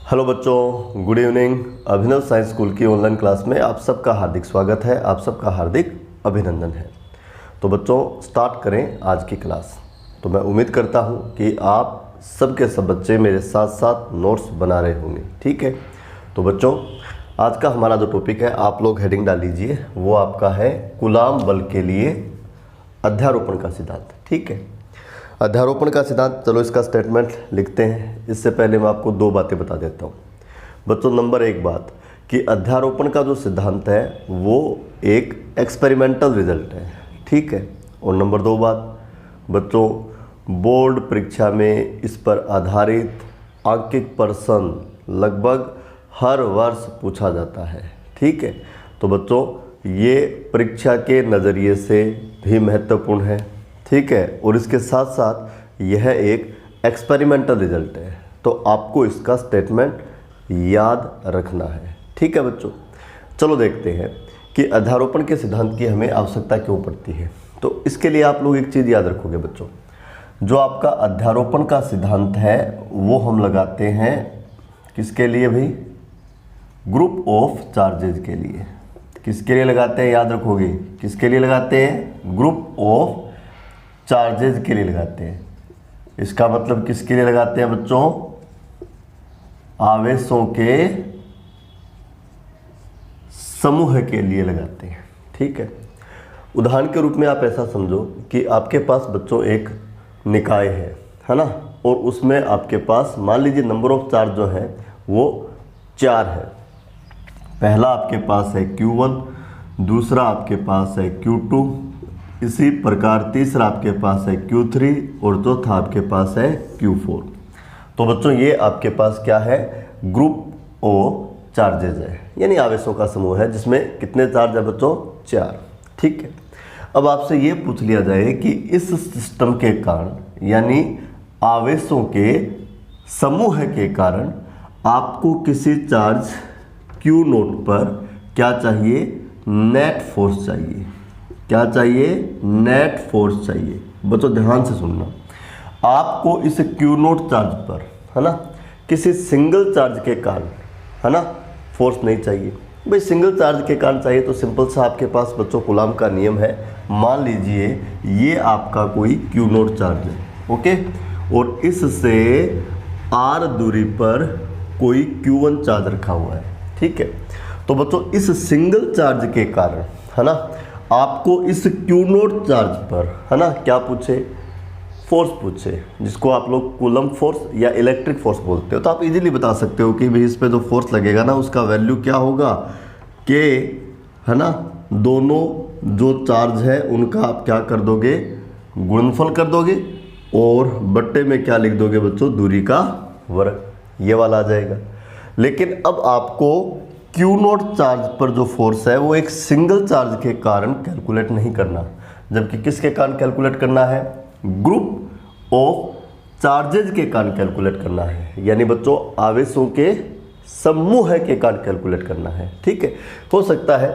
Hello बच्चों, good evening. अभिनव science school की online class में आप सबका हार्दिक स्वागत है, आप सबका हार्दिक अभिनंदन है। तो बच्चों स्टार्ट करें आज की क्लास। तो मैं उम्मीद करता हूं कि आप सब के सब बच्चे मेरे साथ साथ नोट्स बना रहे होंगे, ठीक है। तो बच्चों आज का हमारा जो टॉपिक है, आप लोग हेडिंग डाल लीजिए, वो आपका है कूलाम बल के लिए अध्यारोपण का सिद्धांत, ठीक है। अध्यारोपण का सिद्धांत, चलो इसका स्टेटमेंट लिखते हैं। इससे पहले मैं आपको दो बातें बता देता हूँ बच्चों। नंबर एक बात कि अध्यारोपण का जो सिद्धांत है वो एक एक्सपेरिमेंटल रिजल्ट है, ठीक है। और नंबर दो बात बच्चों, बोर्ड परीक्षा में इस पर आधारित आंकिक प्रश्न लगभग हर वर्ष पूछा जाता है, ठीक है। तो बच्चों ये परीक्षा के नज़रिए से भी महत्वपूर्ण है, ठीक है। और इसके साथ साथ यह एक एक्सपेरिमेंटल रिजल्ट है, तो आपको इसका स्टेटमेंट याद रखना है, ठीक है बच्चों। चलो देखते हैं कि अध्यारोपण के सिद्धांत की हमें आवश्यकता क्यों पड़ती है। तो इसके लिए आप लोग एक चीज़ याद रखोगे बच्चों, जो आपका अध्यारोपण का सिद्धांत है वो हम लगाते हैं किसके लिए भाई? ग्रुप ऑफ चार्जेज के लिए। किसके लिए लगाते हैं, याद रखोगे, किसके लिए लगाते हैं? ग्रुप ऑफ चार्जेज के लिए लगाते हैं। इसका मतलब किसके लिए लगाते हैं बच्चों? आवेशों के समूह के लिए लगाते हैं, ठीक है। उदाहरण के रूप में आप ऐसा समझो कि आपके पास बच्चों एक निकाय है ना, और उसमें आपके पास मान लीजिए नंबर ऑफ चार्ज जो है वो 4 है। पहला आपके पास है Q1, दूसरा आपके पास है Q2, इसी प्रकार तीसरा आपके पास है Q3 और चौथा आपके पास है Q4। तो बच्चों ये आपके पास क्या है? ग्रुप ऑफ चार्जेज है, यानी आवेशों का समूह है जिसमें कितने चार्ज है बच्चों? 4, ठीक है। अब आपसे ये पूछ लिया जाए कि इस सिस्टम के कारण, यानी आवेशों के समूह के कारण आपको किसी चार्ज Q0 पर क्या चाहिए? नेट फोर्स चाहिए। क्या चाहिए? नेट फोर्स चाहिए। बच्चों ध्यान से सुनना, आपको इस Q0 चार्ज पर, है ना, किसी सिंगल चार्ज के कारण, है ना, फोर्स नहीं चाहिए। भाई सिंगल चार्ज के कारण चाहिए तो सिंपल सा आपके पास बच्चों कूलाम का नियम है। मान लीजिए ये आपका कोई Q0 चार्ज है, ओके, और इससे r दूरी पर कोई Q1 चार्ज रखा हुआ है, ठीक है। तो बच्चों इस सिंगल चार्ज के कारण, है ना, आपको इस Q0 चार्ज पर, है ना, क्या पूछे? फोर्स पूछे, जिसको आप लोग कूलम फोर्स या इलेक्ट्रिक फोर्स बोलते हो। तो आप इजीली बता सकते हो कि भाई इस पे जो फोर्स लगेगा ना उसका वैल्यू क्या होगा? के, है ना, दोनों जो चार्ज है उनका आप क्या कर दोगे? गुणनफल कर दोगे और बट्टे में क्या लिख दोगे बच्चों? दूरी का वर्ग, ये वाला आ जाएगा। लेकिन अब आपको Q0 चार्ज पर जो फोर्स है वो एक सिंगल चार्ज के कारण कैलकुलेट नहीं करना, जबकि किसके कारण कैलकुलेट करना है? ग्रुप ऑफ चार्जेज के कारण कैलकुलेट करना है, यानी बच्चों आवेशों के समूह के कारण कैलकुलेट करना है, ठीक है। हो सकता है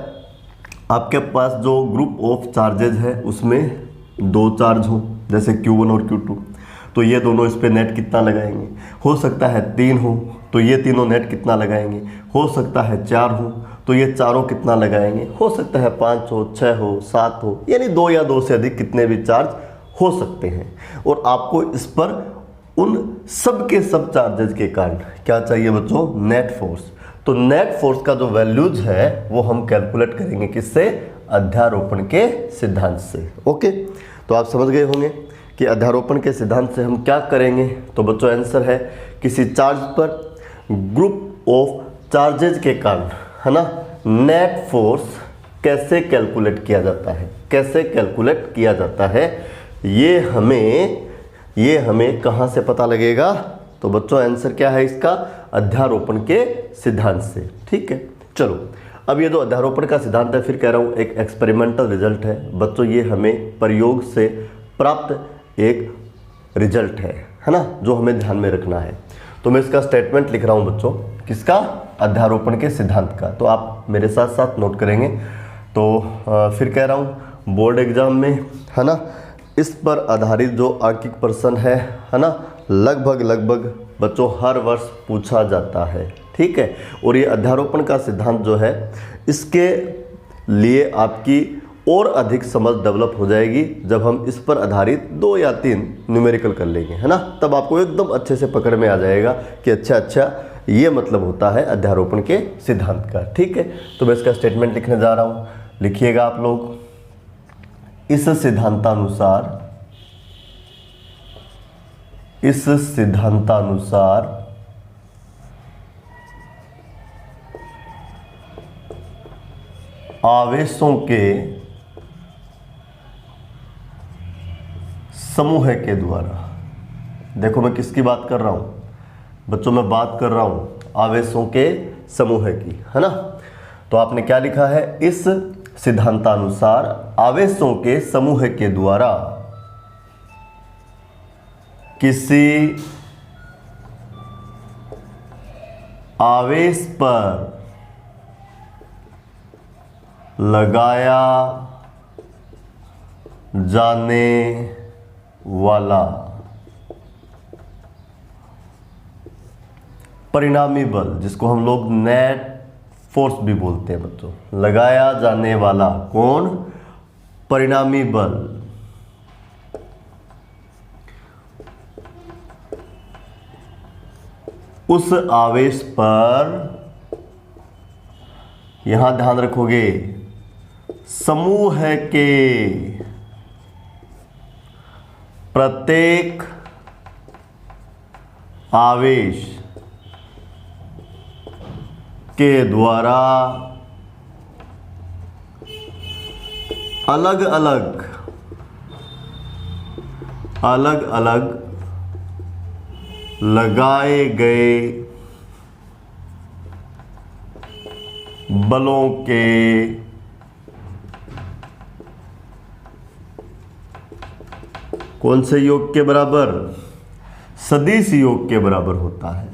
आपके पास जो ग्रुप ऑफ चार्जेज है उसमें 2 चार्ज हो, जैसे Q1 और Q2, तो ये दोनों इस पे नेट कितना लगाएंगे? हो सकता है 3 हो तो ये तीनों नेट कितना लगाएंगे? हो सकता है 4 हो तो ये चारों कितना लगाएंगे? हो सकता है 5 हो, 6 हो, 7 हो, यानी 2 या 2 से अधिक कितने भी चार्ज हो सकते हैं। और आपको इस पर उन सब के सब चार्जेज के कारण क्या चाहिए बच्चों? Net force. तो नेट फोर्स का जो वैल्यूज है वो हम कैलकुलेट करेंगे किससे? अध्यारोपण के सिद्धांत से, ओके। तो आप समझ गए होंगे कि अध्यारोपण के सिद्धांत से हम क्या करेंगे। तो बच्चों आंसर है किसी चार्ज पर ग्रुप ऑफ चार्जेज के कारण, है ना, नेट फोर्स कैसे कैलकुलेट किया जाता है? कैसे कैलकुलेट किया जाता है ये हमें कहाँ से पता लगेगा? तो बच्चों आंसर क्या है इसका? अध्यारोपण के सिद्धांत से, ठीक है। चलो अब ये जो अध्यारोपण का सिद्धांत है, फिर कह रहा हूँ एक एक्सपेरिमेंटल रिजल्ट है बच्चों। ये हमें प्रयोग से प्राप्त एक रिजल्ट है ना, जो हमें ध्यान में रखना है। तो मैं इसका स्टेटमेंट लिख रहा हूँ बच्चों, किसका? अध्यारोपण के सिद्धांत का। तो आप मेरे साथ साथ नोट करेंगे। तो फिर कह रहा हूँ बोर्ड एग्जाम में, है ना, इस पर आधारित जो आंकिक प्रश्न है ना, लगभग बच्चों हर वर्ष पूछा जाता है, ठीक है। और ये अध्यारोपण का सिद्धांत जो है, इसके लिए आपकी और अधिक समझ डेवलप हो जाएगी जब हम इस पर आधारित 2 या 3 न्यूमेरिकल कर लेंगे, है ना। तब आपको एकदम अच्छे से पकड़ में आ जाएगा कि अच्छा ये मतलब होता है अध्यारोपण के सिद्धांत का, ठीक है। तो मैं इसका स्टेटमेंट लिखने जा रहा हूँ, लिखिएगा आप लोग। इस सिद्धांतानुसार आवेशों के समूह के द्वारा, देखो मैं किसकी बात कर रहा हूं बच्चों, मैं बात कर रहा हूं आवेशों के समूह की, है ना। तो आपने क्या लिखा है, इस सिद्धांतानुसार आवेशों के समूह के द्वारा किसी आवेश पर लगाया जाने वाला परिणामी बल, जिसको हम लोग नेट फोर्स भी बोलते हैं बच्चों, लगाया जाने वाला कौन, परिणामी बल, उस आवेश पर, यहां ध्यान रखोगे, समूह के प्रत्येक आवेश के द्वारा अलग अलग लगाए गए बलों के कौन से योग के बराबर, सदिश योग के बराबर होता है,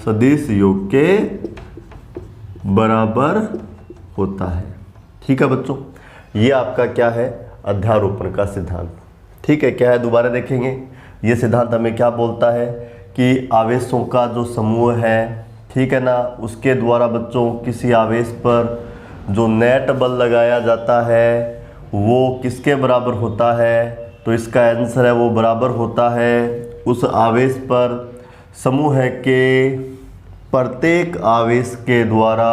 सदिश योग के बराबर होता है, ठीक है बच्चों। ये आपका क्या है, अध्यारोपण का सिद्धांत, ठीक है। क्या है, दोबारा देखेंगे। ये सिद्धांत हमें क्या बोलता है कि आवेशों का जो समूह है, ठीक है ना, उसके द्वारा बच्चों किसी आवेश पर जो नेट बल लगाया जाता है वो किसके बराबर होता है, तो इसका आंसर है वो बराबर होता है उस आवेश पर समूह के प्रत्येक आवेश के द्वारा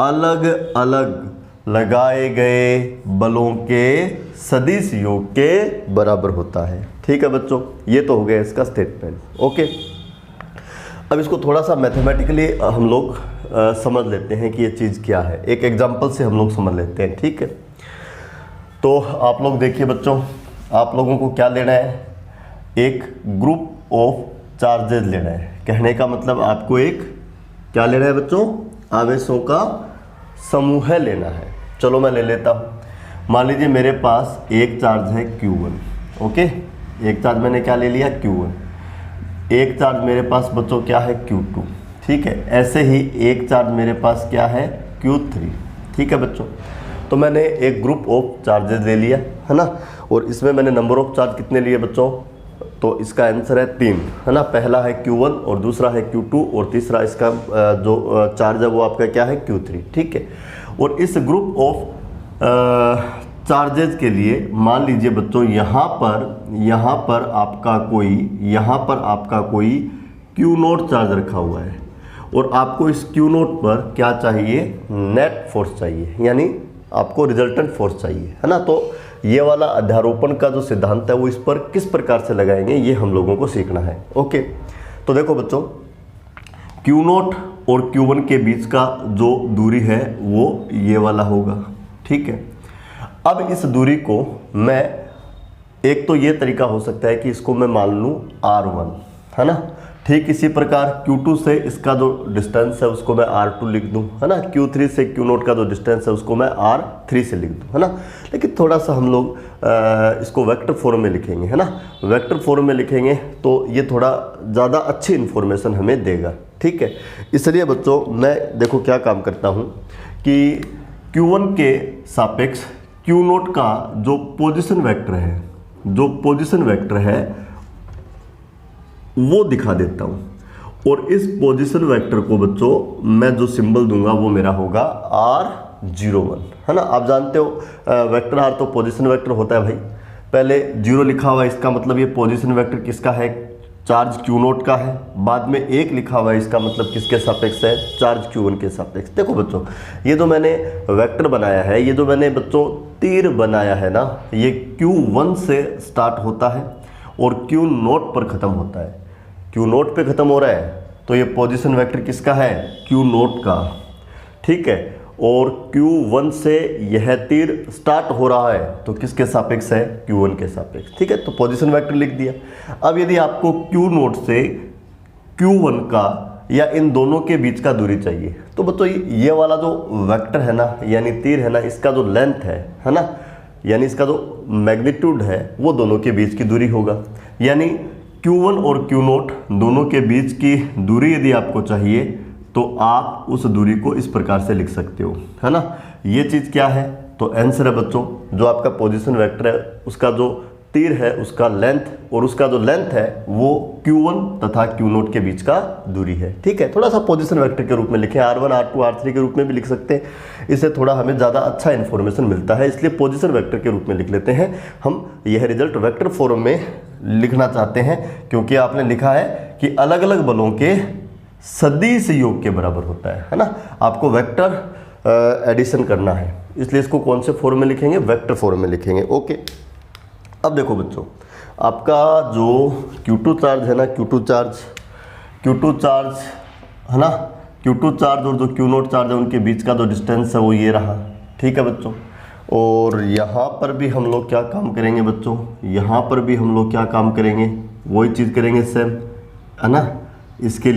अलग अलग लगाए गए बलों के सदिश योग के बराबर होता है, ठीक है बच्चों। ये तो हो गया इसका स्टेटमेंट, ओके। अब इसको थोड़ा सा मैथमेटिकली हम लोग समझ लेते हैं कि ये चीज़ क्या है। एक एग्जांपल से हम लोग समझ लेते हैं, ठीक है। तो आप लोग देखिए बच्चों, आप लोगों को क्या लेना है, एक ग्रुप ऑफ चार्जेज लेना है। कहने का मतलब आपको एक क्या लेना है बच्चों, आवेशों का समूह लेना है। चलो मैं ले लेता हूँ। मान लीजिए मेरे पास एक चार्ज है Q1, ओके। एक चार्ज मैंने क्या ले लिया, Q1। एक चार्ज मेरे पास बच्चों क्या है, Q2, ठीक है। ऐसे ही एक चार्ज मेरे पास क्या है, Q3, ठीक है बच्चों। तो मैंने एक ग्रुप ऑफ चार्जेस ले लिया, है ना। और इसमें मैंने नंबर ऑफ चार्ज कितने लिए बच्चों, तो इसका आंसर है 3, है ना। पहला है Q1 और दूसरा है Q2 और तीसरा इसका जो चार्ज है वो आपका क्या है, Q3, ठीक है। और इस ग्रुप ऑफ चार्जेस के लिए मान लीजिए बच्चों यहाँ पर आपका कोई Q0 चार्ज रखा हुआ है और आपको इस Q0 पर क्या चाहिए, नेट फोर्स चाहिए, यानी आपको रिजल्टेंट फोर्स चाहिए, है ना। तो ये वाला अध्यारोपण का जो सिद्धांत है वो इस पर किस प्रकार से लगाएंगे ये हम लोगों को सीखना है, ओके। तो देखो बच्चों, Q0 और Q1 के बीच का जो दूरी है वो ये वाला होगा, ठीक है। अब इस दूरी को मैं, एक तो ये तरीका हो सकता है कि इसको मैं मान लूँ R1, है ना। ठीक इसी प्रकार Q2 से इसका जो डिस्टेंस है उसको मैं R2 लिख दूं, है ना। Q3 से Q0 का जो डिस्टेंस है उसको मैं R3 से लिख दूं, है ना। लेकिन थोड़ा सा हम लोग इसको वेक्टर फॉर्म में लिखेंगे, है ना। वेक्टर फॉर्म में लिखेंगे तो ये थोड़ा ज़्यादा अच्छी इन्फॉर्मेशन हमें देगा, ठीक है। इसलिए बच्चों मैं देखो क्या काम करता हूँ कि Q1 के सापेक्ष Q0 का जो पोजिशन वेक्टर है वो दिखा देता हूँ। और इस पोजीशन वेक्टर को बच्चों मैं जो सिंबल दूंगा वो मेरा होगा R01, है ना। आप जानते हो वेक्टर आर तो पोजीशन वेक्टर होता है भाई। पहले 0 लिखा हुआ है, इसका मतलब ये पोजीशन वेक्टर किसका है, चार्ज Q0 का है। बाद में 1 लिखा हुआ है, इसका मतलब किसके सापेक्ष है, चार्ज Q1 के सापेक्ष। देखो बच्चों, ये जो मैंने वेक्टर बनाया है, ये जो मैंने बच्चों तीर बनाया है ना, ये Q1 से स्टार्ट होता है और Q0 पर ख़त्म होता है। Q0 पे ख़त्म हो रहा है तो ये पोजीशन वेक्टर किसका है, Q0 का, ठीक है। और Q1 से यह तीर स्टार्ट हो रहा है तो किसके सापेक्ष है, Q1 के सापेक्ष, ठीक है। तो पोजीशन वेक्टर लिख दिया। अब यदि आपको Q0 से Q1 का या इन दोनों के बीच का दूरी चाहिए तो बच्चों ये वाला जो वेक्टर है ना, यानी तीर है ना, इसका जो लेंथ है ना, यानी इसका जो मैग्नीट्यूड है वो दोनों के बीच की दूरी होगा। यानी Q1 और Q0 दोनों के बीच की दूरी यदि आपको चाहिए तो आप उस दूरी को इस प्रकार से लिख सकते हो, है ना। ये चीज़ क्या है, तो आंसर है बच्चों जो आपका पोजीशन वेक्टर है उसका जो तीर है उसका लेंथ, और उसका जो लेंथ है वो Q1 तथा Q0 के बीच का दूरी है, ठीक है। थोड़ा सा पोजीशन वेक्टर के रूप में लिखें, R1 R2 R3 के रूप में भी लिख सकते हैं। इससे थोड़ा हमें ज़्यादा अच्छा इन्फॉर्मेशन मिलता है, इसलिए पोजीशन वेक्टर के रूप में लिख लेते हैं। हम यह रिजल्ट वेक्टर फॉर्म में लिखना चाहते हैं क्योंकि आपने लिखा है कि अलग अलग बलों के सदिश योग के बराबर होता है ना। आपको वेक्टर एडिशन करना है, इसलिए इसको कौन से फॉर्म में लिखेंगे, वेक्टर फॉर्म में लिखेंगे। ओके, अब देखो बच्चों, आपका जो Q2 चार्ज है ना, Q2 चार्ज है ना, Q2 चार्ज और जो Q0 चार्ज है उनके बीच का जो डिस्टेंस है वो ये रहा, ठीक है बच्चों। और यहाँ पर भी हम लोग क्या काम करेंगे बच्चों, यहाँ पर भी हम लोग क्या काम करेंगे, वही चीज़ करेंगे सेम, है ना। इसके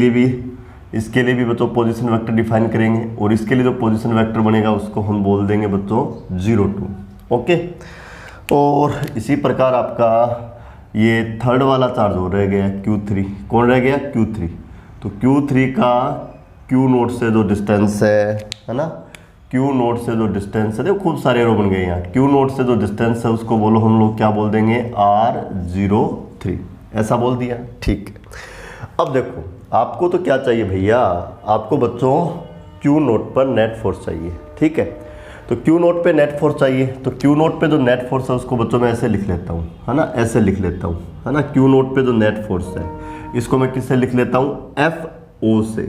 लिए भी बच्चों पोजीशन वेक्टर डिफाइन करेंगे और इसके लिए जो पोजीशन वेक्टर बनेगा उसको हम बोल देंगे बच्चों 0 2। ओके, और इसी प्रकार आपका ये थर्ड वाला चार्ज हो रह गया Q3। कौन रह गया, Q3। तो Q3 का Q0 से जो डिस्टेंस है ना, Q0 से जो डिस्टेंस है, देखो खूब सारे रो बन गए यहाँ। Q0 से जो डिस्टेंस है उसको बोलो हम लोग क्या बोल देंगे, R03, ऐसा बोल दिया, ठीक है। अब देखो आपको तो क्या चाहिए भैया, आपको बच्चों Q0 पर नेट फोर्स चाहिए, ठीक है। तो Q0 पे नेट फोर्स चाहिए, तो Q0 पे जो नेट फोर्स है उसको बच्चों मैं ऐसे लिख लेता हूँ, है ना, ऐसे लिख लेता हूँ, है ना। Q0 पे जो नेट फोर्स है इसको मैं किससे लिख लेता हूँ, FO से।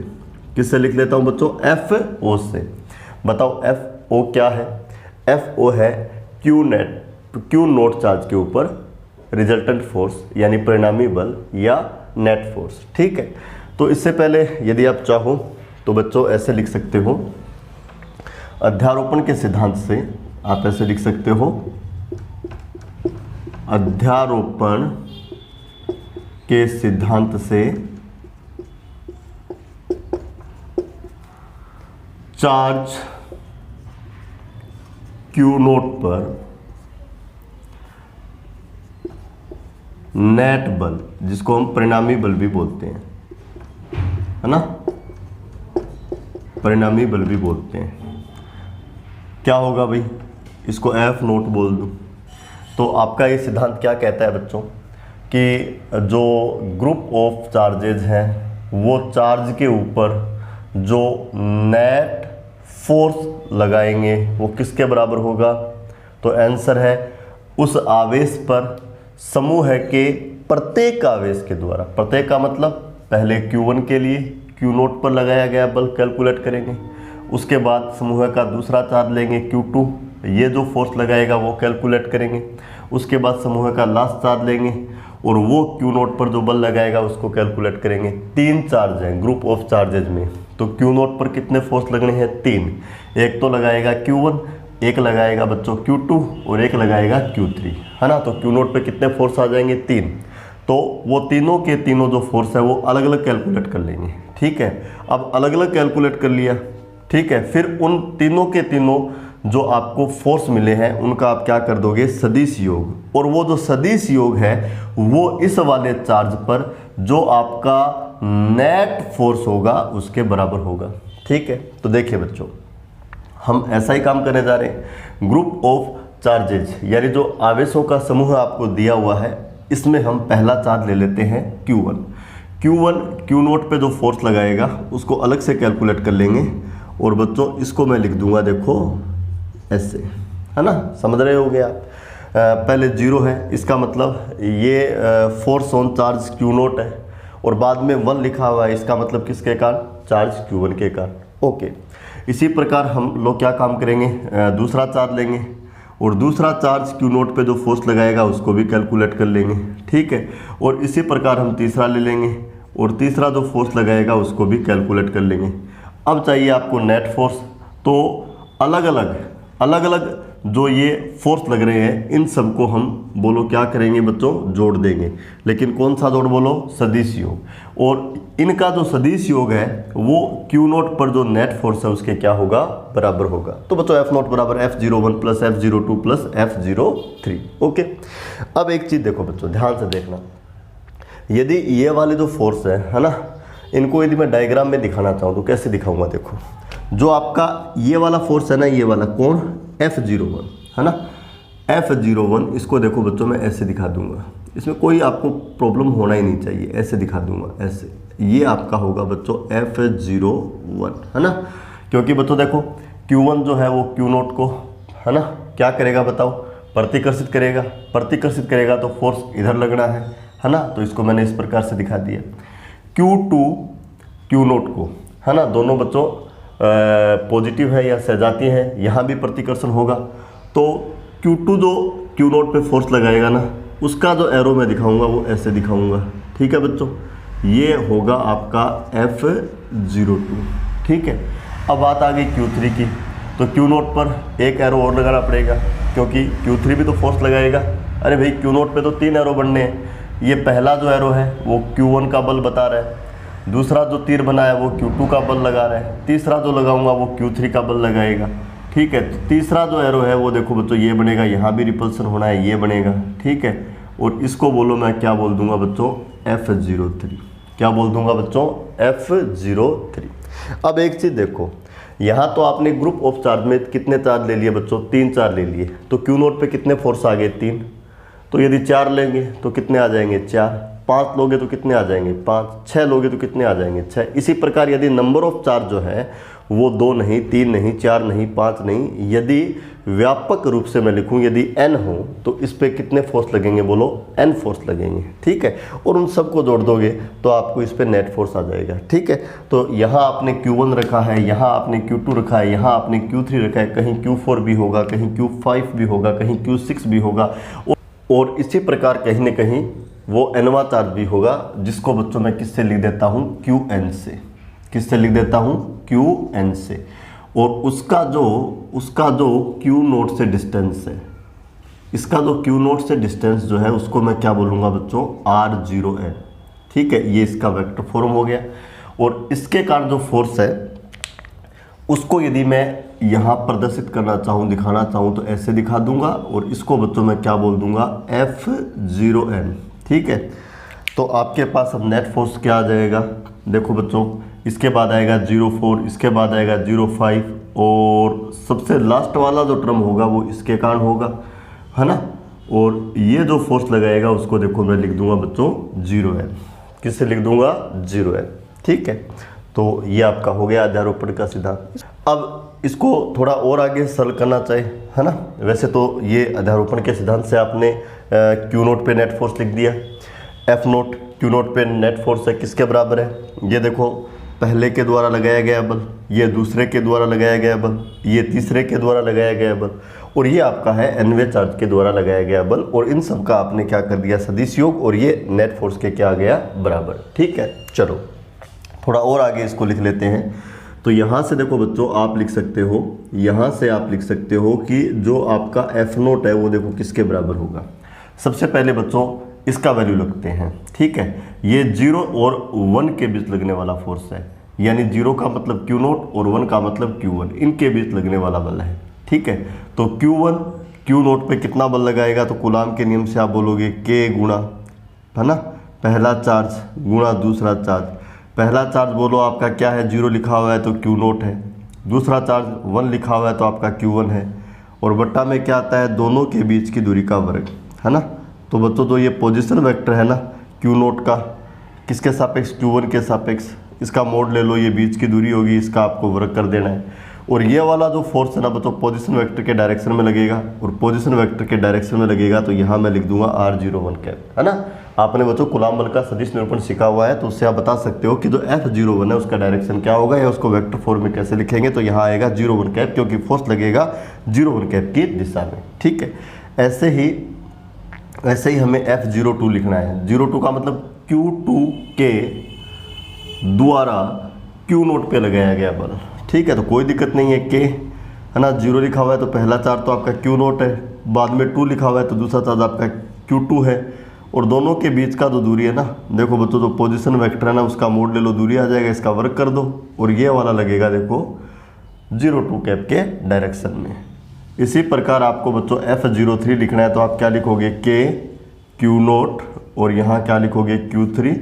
किससे लिख लेता हूँ बच्चों, FO से। बताओ FO क्या है, FO है Q0 चार्ज के ऊपर रिजल्टेंट फोर्स यानी परिणामी बल या नेट फोर्स, ठीक है। तो इससे पहले यदि आप चाहो तो बच्चों ऐसे लिख सकते हो, अध्यारोपण के सिद्धांत से आप ऐसे लिख सकते हो, अध्यारोपण के सिद्धांत से चार्ज Q0 पर नेट बल, जिसको हम परिणामी बल भी बोलते हैं, है ना, परिणामी बल भी बोलते हैं, क्या होगा भाई, इसको F0 बोल दूं। तो आपका ये सिद्धांत क्या कहता है बच्चों कि जो ग्रुप ऑफ चार्जेज हैं वो चार्ज के ऊपर जो नेट फोर्स लगाएंगे वो किसके बराबर होगा, तो आंसर है उस आवेश पर समूह के प्रत्येक आवेश के द्वारा, प्रत्येक का मतलब पहले Q1 के लिए Q0 पर लगाया गया बल कैलकुलेट करेंगे, उसके बाद समूह का दूसरा चार्ज लेंगे Q2, ये जो फोर्स लगाएगा वो कैलकुलेट करेंगे, उसके बाद समूह का लास्ट चार्ज लेंगे और वो Q0 पर जो बल लगाएगा उसको कैलकुलेट करेंगे। 3 चार्ज हैं ग्रुप ऑफ चार्जेज में, तो Q0 पर कितने फोर्स लगने हैं, 3। एक तो लगाएगा Q1, एक लगाएगा बच्चों Q2 और एक लगाएगा Q3, है ना। तो Q0 पे कितने फोर्स आ जाएंगे, 3। तो वो तीनों के तीनों जो फोर्स है वो अलग अलग कैलकुलेट कर लेंगे, ठीक है। अब अलग अलग कैलकुलेट कर लिया, ठीक है, फिर उन तीनों के तीनों जो आपको फोर्स मिले हैं उनका आप क्या कर दोगे, सदिश योग, और वो जो सदिश योग है वो इस वाले चार्ज पर जो आपका नेट फोर्स होगा उसके बराबर होगा, ठीक है। तो देखिए बच्चों, हम ऐसा ही काम करने जा रहे हैं। ग्रुप ऑफ चार्जेज यानी जो आवेशों का समूह आपको दिया हुआ है, इसमें हम पहला चार्ज ले लेते हैं Q1। Q1 Q नोट पे जो फोर्स लगाएगा उसको अलग से कैलकुलेट कर लेंगे, और बच्चों इसको मैं लिख दूंगा देखो ऐसे, है ना, समझ रहे होगे आप। पहले 0 है, इसका मतलब ये force on charge Q note है, और बाद में 1 लिखा हुआ है, इसका मतलब किसके कारण, चार्ज Q1 के कारण। ओके, इसी प्रकार हम लोग क्या काम करेंगे, दूसरा चार्ज लेंगे, और दूसरा चार्ज Q नोट पे जो फोर्स लगाएगा उसको भी कैलकुलेट कर लेंगे, ठीक है। और इसी प्रकार हम तीसरा ले लेंगे, और तीसरा जो फोर्स लगाएगा उसको भी कैलकुलेट कर लेंगे। अब चाहिए आपको नेट फोर्स, तो अलग अलग जो ये फोर्स लग रहे हैं इन सबको हम बोलो क्या करेंगे बच्चों, जोड़ देंगे। लेकिन कौन सा जोड़ बोलो, सदिश योग, और इनका जो सदिश योग है वो Q नोट पर जो नेट फोर्स है उसके क्या होगा, बराबर होगा। तो बच्चों F नोट बराबर F01 plus F02 plus F03। Okay, अब एक चीज़ देखो बच्चों, ध्यान से देखना, यदि ये वाले जो फोर्स है ना, इनको यदि मैं डायग्राम में दिखाना चाहूँ तो कैसे दिखाऊंगा, देखो जो आपका ये वाला फोर्स है ना, ये वाला कौन, F01 है ना, F01, इसको देखो बच्चों मैं ऐसे दिखा दूंगा, इसमें कोई आपको प्रॉब्लम होना ही नहीं चाहिए, ऐसे दिखा दूंगा ऐसे, ये आपका होगा बच्चों F01, है ना। क्योंकि बच्चों देखो Q1 जो है वो Q नोट को, है ना, क्या करेगा बताओ, प्रतिकर्षित करेगा तो फोर्स इधर लगना है ना, तो इसको मैंने इस प्रकार से दिखा दिया। Q2 Q नोट को, है ना, दोनों बच्चों पॉजिटिव है या सहजातीय है, यहाँ भी प्रतिकर्षण होगा, तो Q2 जो Q नोट पे फोर्स लगाएगा ना, उसका जो एरो मैं दिखाऊंगा वो ऐसे दिखाऊंगा, ठीक है बच्चों, ये होगा आपका F02, ठीक है। अब बात आ गई Q3 की, तो Q नोट पर एक एरो और लगाना पड़ेगा, क्योंकि Q3 भी तो फोर्स लगाएगा। अरे भाई Q नोट पे तो 3 एरो बनने हैं, ये पहला जो एरो है वो Q1 का बल बता रहा है, दूसरा जो तीर बना है वो Q2 का बल लगा रहा है, तीसरा जो लगाऊंगा वो Q3 का बल लगाएगा, ठीक है। तो तीसरा जो एरो है वो देखो बच्चों ये बनेगा, यहाँ भी रिपल्सन होना है, ये बनेगा, ठीक है। और इसको बोलो मैं क्या बोल दूंगा बच्चों, F03, क्या बोल दूंगा बच्चों, F03। अब एक चीज़ देखो, यहाँ तो आपने ग्रुप ऑफ चार्ज में कितने चार्ज ले लिए बच्चों, 3 चार्ज ले लिए, तो Q नोट पे कितने फोर्स आ गए, 3, तो यदि 4 लेंगे तो कितने आ जाएंगे, 4, 5 लोगे तो कितने आ जाएंगे, 5, 6 लोगे तो कितने आ जाएंगे, 6। इसी प्रकार यदि नंबर ऑफ चार्ज जो है वो 2 नहीं, 3 नहीं, 4 नहीं, 5 नहीं, यदि व्यापक रूप से मैं लिखूं यदि n हो तो इस पे कितने फोर्स लगेंगे, बोलो n फोर्स लगेंगे, ठीक है। और उन सबको जोड़ दोगे तो आपको इस पे नेट फोर्स आ जाएगा, ठीक है। तो यहाँ आपने Q1 रखा है, यहाँ आपने Q2 रखा है, यहाँ आपने Q3 रखा है, कहीं Q4 भी होगा, कहीं Q5 भी होगा, कहीं Q6 भी होगा, और इसी प्रकार कहीं न कहीं वो nवां चार्ज भी होगा, जिसको बच्चों मैं किससे लिख देता हूँ, Qn से, किससे लिख देता हूँ, Qn से। और उसका जो Q नोट से डिस्टेंस है, इसका जो Q नोट से डिस्टेंस जो है उसको मैं क्या बोलूँगा बच्चों, R0n, ठीक है। ये इसका वेक्टर फॉर्म हो गया, और इसके कारण जो फोर्स है उसको यदि मैं यहाँ प्रदर्शित करना चाहूँ, दिखाना चाहूँ तो ऐसे दिखा दूंगा, और इसको बच्चों मैं क्या बोल दूंगा, F0n, ठीक है। तो आपके पास अब नेट फोर्स क्या आ जाएगा, देखो बच्चों, इसके बाद आएगा 0.4, इसके बाद आएगा 0.5, और सबसे लास्ट वाला जो टर्म होगा वो इसके कारण होगा, है ना। और ये जो फोर्स लगाएगा उसको देखो मैं लिख दूंगा बच्चों 0n, किससे लिख दूंगा, 0n, ठीक है। तो ये आपका हो गया अध्यारोपण का सिद्धांत। अब इसको थोड़ा और आगे सरल करना चाहिए, है ना। वैसे तो ये अध्यारोपण के सिद्धांत से आपने Q नोट पे नेट फोर्स लिख दिया, F नोट Q नोट पे नेट फोर्स है किसके बराबर है, ये देखो पहले के द्वारा लगाया गया बल, ये दूसरे के द्वारा लगाया गया बल, ये तीसरे के द्वारा लगाया गया बल, और ये आपका है nवें चार्ज के द्वारा लगाया गया बल, और इन सब का आपने क्या कर दिया, सदिश योग, और ये नेट फोर्स के क्या आ गया, बराबर, ठीक है। चलो थोड़ा और आगे इसको लिख लेते हैं। तो यहाँ से देखो बच्चों आप लिख सकते हो, यहाँ से आप लिख सकते हो कि जो आपका F नोट है वो देखो किसके बराबर होगा। सबसे पहले बच्चों इसका वैल्यू लगते हैं, ठीक है। ये 0 और 1 के बीच लगने वाला फोर्स है, यानी 0 का मतलब Q नोट और 1 का मतलब Q1, इनके बीच लगने वाला बल है, ठीक है। तो Q1 Q नोट पे कितना बल लगाएगा, तो कूलाम के नियम से आप बोलोगे K गुणा, है ना, पहला चार्ज गुणा दूसरा चार्ज। पहला चार्ज बोलो आपका क्या है, 0 लिखा हुआ है तो Q नोट है, दूसरा चार्ज 1 लिखा हुआ है तो आपका Q1 है, और बट्टा में क्या आता है, दोनों के बीच की दूरी का वर्ग, है ना। तो बच्चों तो ये पोजीशन वेक्टर है ना Q नोट का, किसके सापेक्ष, Q1 के सापेक्ष। इसका मोड ले लो, ये बीच की दूरी होगी, इसका आपको वर्क कर देना है। और ये वाला जो फोर्स है ना बच्चों, पोजीशन वेक्टर के डायरेक्शन में लगेगा, और पोजीशन वेक्टर के डायरेक्शन में लगेगा तो यहाँ मैं लिख दूंगा R01 कैप, है ना। आपने बच्चों कूलाम बल का सदिश निरूपण सीखा हुआ है, तो उससे आप बता सकते हो कि जो F01 है उसका डायरेक्शन क्या होगा, या उसको वेक्टर फॉर्म में कैसे लिखेंगे। तो यहाँ आएगा 01 कैप, क्योंकि फोर्स लगेगा 01 कैप की दिशा में, ठीक है। ऐसे ही हमें F02 लिखना है। 02 का मतलब Q2 के द्वारा Q0 पे लगाया गया बल, ठीक है। तो कोई दिक्कत नहीं है, के है ना, 0 लिखा हुआ है तो पहला चार्ज तो आपका Q0 है, बाद में 2 लिखा हुआ है तो दूसरा चार्ज आपका Q2 है। और दोनों के बीच का जो दूरी है ना, देखो बच्चों जो पोजीशन वेक्टर है ना उसका मोड ले लो, दूरी आ जाएगा, इसका वर्क कर दो, और ये वाला लगेगा देखो 02 कैप के डायरेक्शन में। इसी प्रकार आपको बच्चों F03 लिखना है, तो आप क्या लिखोगे, के Q0, और यहाँ क्या लिखोगे Q3,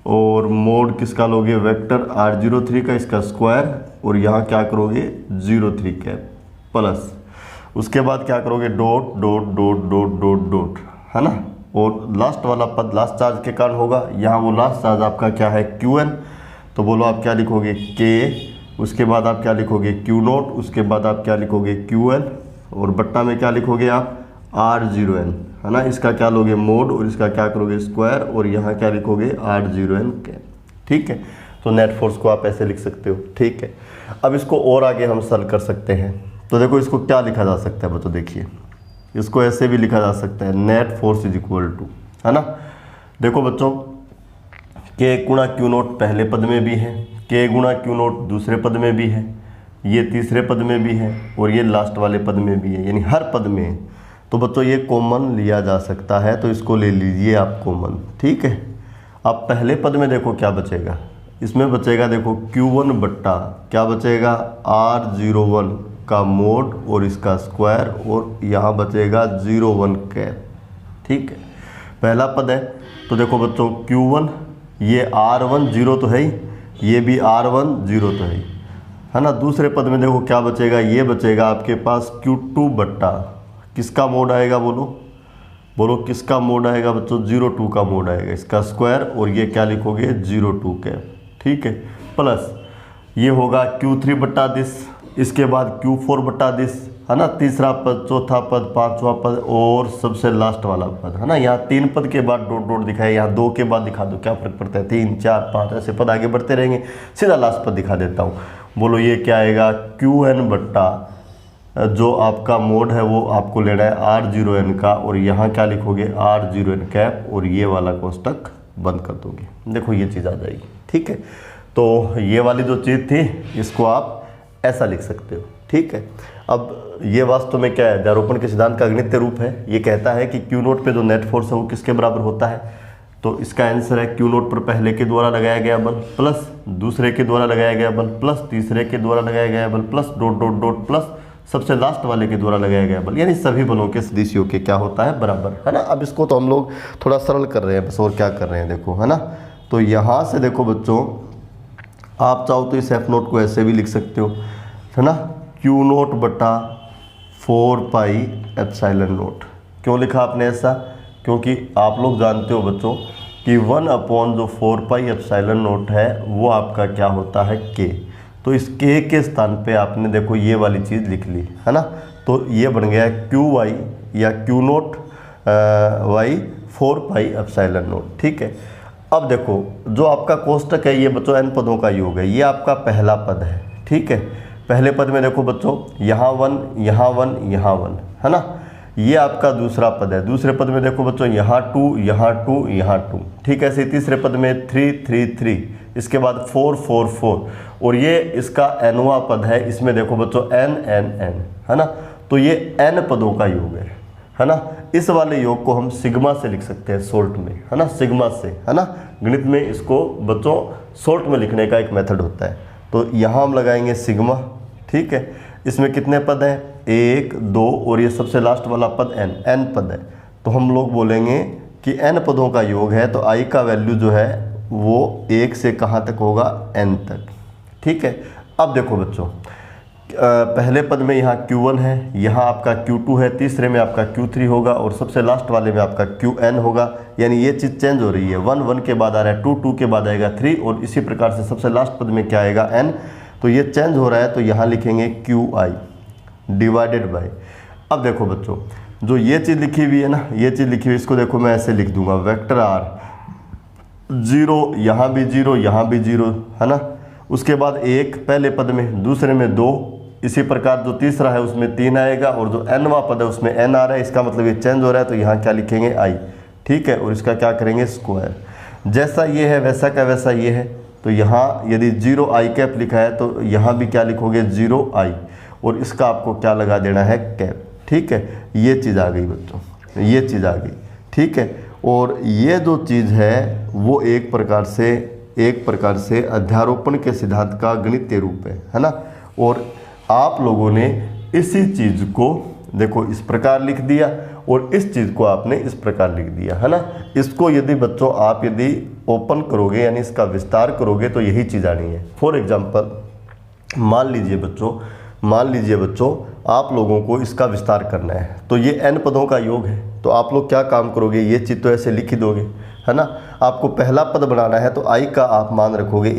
और मोड किसका लोगे, वेक्टर R03 का, इसका स्क्वायर, और यहाँ क्या करोगे 03 कैप प्लस, उसके बाद क्या करोगे dot dot dot dot dot dot, है ना। और लास्ट वाला पद लास्ट चार्ज के कारण होगा, यहाँ वो लास्ट चार्ज आपका क्या है Qn, तो बोलो आप क्या लिखोगे K, उसके बाद आप क्या लिखोगे Q0, उसके बाद आप क्या लिखोगे Qn, और बट्टा में क्या लिखोगे आप R0n, है ना। इसका क्या लोगे मोड, और इसका क्या करोगे स्क्वायर, और यहाँ क्या लिखोगे R0n कैप, ठीक है। तो नेट फोर्स को आप ऐसे लिख सकते हो, ठीक है। अब इसको और आगे हम सॉल्व कर सकते हैं। तो देखो इसको क्या लिखा जा सकता है बच्चों, देखिए इसको ऐसे भी लिखा जा सकता है, net force is equal to, है ना। देखो बच्चों के गुणा Q0 पहले पद में भी है, के गुणा Q0 दूसरे पद में भी है, ये तीसरे पद में भी है, और ये लास्ट वाले पद में भी है, यानी हर पद में है। तो बच्चों ये कॉमन लिया जा सकता है, तो इसको ले लीजिए आप कॉमन, ठीक है। अब पहले पद में देखो क्या बचेगा, इसमें बचेगा देखो Q1 बट्टा क्या बचेगा R01 का मोड, और इसका स्क्वायर, और यहाँ बचेगा 01 कैप, ठीक है। पहला पद है तो देखो बच्चों Q1, ये R1 0 तो है ही, ये भी R1 0 तो है ना। दूसरे पद में देखो क्या बचेगा, ये बचेगा आपके पास Q2 बट्टा किसका मोड आएगा, बोलो किसका मोड आएगा बच्चों, 02 का मोड आएगा, इसका स्क्वायर, और ये क्या लिखोगे 02 कैप, ठीक है। प्लस ये होगा Q3 बट्टा दिस, इसके बाद Q4 बट्टा दिस, है ना। तीसरा पद, चौथा पद, पांचवा पद, और सबसे लास्ट वाला पद, है ना। यहाँ 3 पद के बाद डॉट डॉट दिखाए, यहाँ 2 के बाद दिखा दो, क्या फर्क पड़ता है, 3 4 5 ऐसे पद आगे बढ़ते रहेंगे। सीधा लास्ट पद दिखा देता हूँ, बोलो ये क्या आएगा Qn बट्टा जो आपका मोड है वो आपको लेना है R0n का, और यहाँ क्या लिखोगे R0n कैप, और ये वाला कोष्टक बंद कर दोगे, देखो ये चीज़ आ जाएगी, ठीक है। तो ये वाली जो चीज़ थी इसको आप ऐसा लिख सकते हो, ठीक है। अब ये वास्तव में क्या है, ध्रुवोपण के सिद्धांत का गणितीय रूप है। ये कहता है कि Q0 पे जो नेट फोर्स है वो किसके बराबर होता है, तो इसका आंसर है Q0 पर पहले के द्वारा लगाया गया बल प्लस दूसरे के द्वारा लगाया गया बल प्लस तीसरे के द्वारा लगाया गया बल plus dot dot dot plus सबसे लास्ट वाले के द्वारा लगाया गया बल, यानी सभी बलों के सदिशियों के क्या होता है बराबर, है ना। अब इसको तो हम लोग थोड़ा सरल कर रहे हैं बस, और क्या कर रहे हैं देखो, है ना। तो यहाँ से देखो बच्चों आप चाहो तो इस F0 को ऐसे भी लिख सकते हो, है ना, Q0 बटा 4 पाई एप्सिलॉन नोट। क्यों लिखा आपने ऐसा, क्योंकि आप लोग जानते हो बच्चों कि 1 अपॉन जो 4 पाई एप्सिलॉन नोट है वो आपका क्या होता है K। तो इस K के स्थान पे आपने देखो ये वाली चीज़ लिख ली, है ना। तो ये बन गया QY या Q0 Y 4 pi epsilon note, ठीक है। अब देखो जो आपका कोष्टक है ये बच्चों n पदों का योग है, ये आपका पहला पद है, ठीक है। पहले पद में देखो बच्चों यहाँ 1 यहाँ 1 यहाँ 1, है ना। ये आपका दूसरा पद है, दूसरे पद में देखो बच्चों यहाँ 2 यहाँ 2 यहाँ 2, ठीक है। ऐसे तीसरे पद में 3 3 3, इसके बाद 4 4 4, और ये इसका nवां पद है, इसमें देखो बच्चों n n n, है ना। तो ये n पदों का योग है ना। इस वाले योग को हम सिग्मा से लिख सकते हैं शॉर्ट में, है ना, सिग्मा से, है ना। गणित में इसको बच्चों शॉर्ट में लिखने का एक मेथड होता है। तो यहाँ हम लगाएंगे सिग्मा, ठीक है। इसमें कितने पद हैं, 1 2, और ये सबसे लास्ट वाला पद n पद है। तो हम लोग बोलेंगे कि n पदों का योग है, तो i का वैल्यू जो है वो 1 से कहाँ तक होगा, n तक, ठीक है। अब देखो बच्चों पहले पद में यहाँ Q1 है, यहाँ आपका Q2 है, तीसरे में आपका Q3 होगा और सबसे लास्ट वाले में आपका Qn होगा। यानी ये चीज़ चेंज हो रही है, 1 1 के बाद आ रहा है 2 2 के बाद आएगा 3 और इसी प्रकार से सबसे लास्ट पद में क्या आएगा n। तो ये चेंज हो रहा है, तो यहाँ लिखेंगे Qi डिवाइडेड बाय। अब देखो बच्चों, जो ये चीज़ लिखी हुई है ना, ये चीज़ लिखी हुई, इसको देखो मैं ऐसे लिख दूंगा, वेक्टर आर 0, यहाँ भी 0, यहाँ भी 0 है ना। उसके बाद 1 पहले पद में, दूसरे में 2, इसी प्रकार जो तीसरा है उसमें 3 आएगा और जो nवां पद है उसमें n आ रहा है। इसका मतलब ये चेंज हो रहा है, तो यहाँ क्या लिखेंगे i, ठीक है। और इसका क्या करेंगे स्क्वायर, जैसा ये है वैसा का वैसा ये है। तो यहाँ यदि 0 i कैप लिखा है तो यहाँ भी क्या लिखोगे 0 i और इसका आपको क्या लगा देना है कैप, ठीक है। ये चीज़ आ गई बच्चों, ये चीज़ आ गई, ठीक है। और ये जो चीज़ है वो एक प्रकार से अध्यारोपण के सिद्धांत का गणितीय रूप है ना। और आप लोगों ने इसी चीज़ को देखो इस प्रकार लिख दिया और इस चीज़ को आपने इस प्रकार लिख दिया है ना। इसको यदि बच्चों आप यदि ओपन करोगे यानी इसका विस्तार करोगे तो यही चीज़ आनी है। फॉर एग्जांपल मान लीजिए बच्चों आप लोगों को इसका विस्तार करना है, तो ये n पदों का योग है। तो आप लोग क्या काम करोगे, ये चीज़ तो ऐसे लिख ही दोगे है ना। आपको पहला पद बनाना है तो i का आप मान रखोगे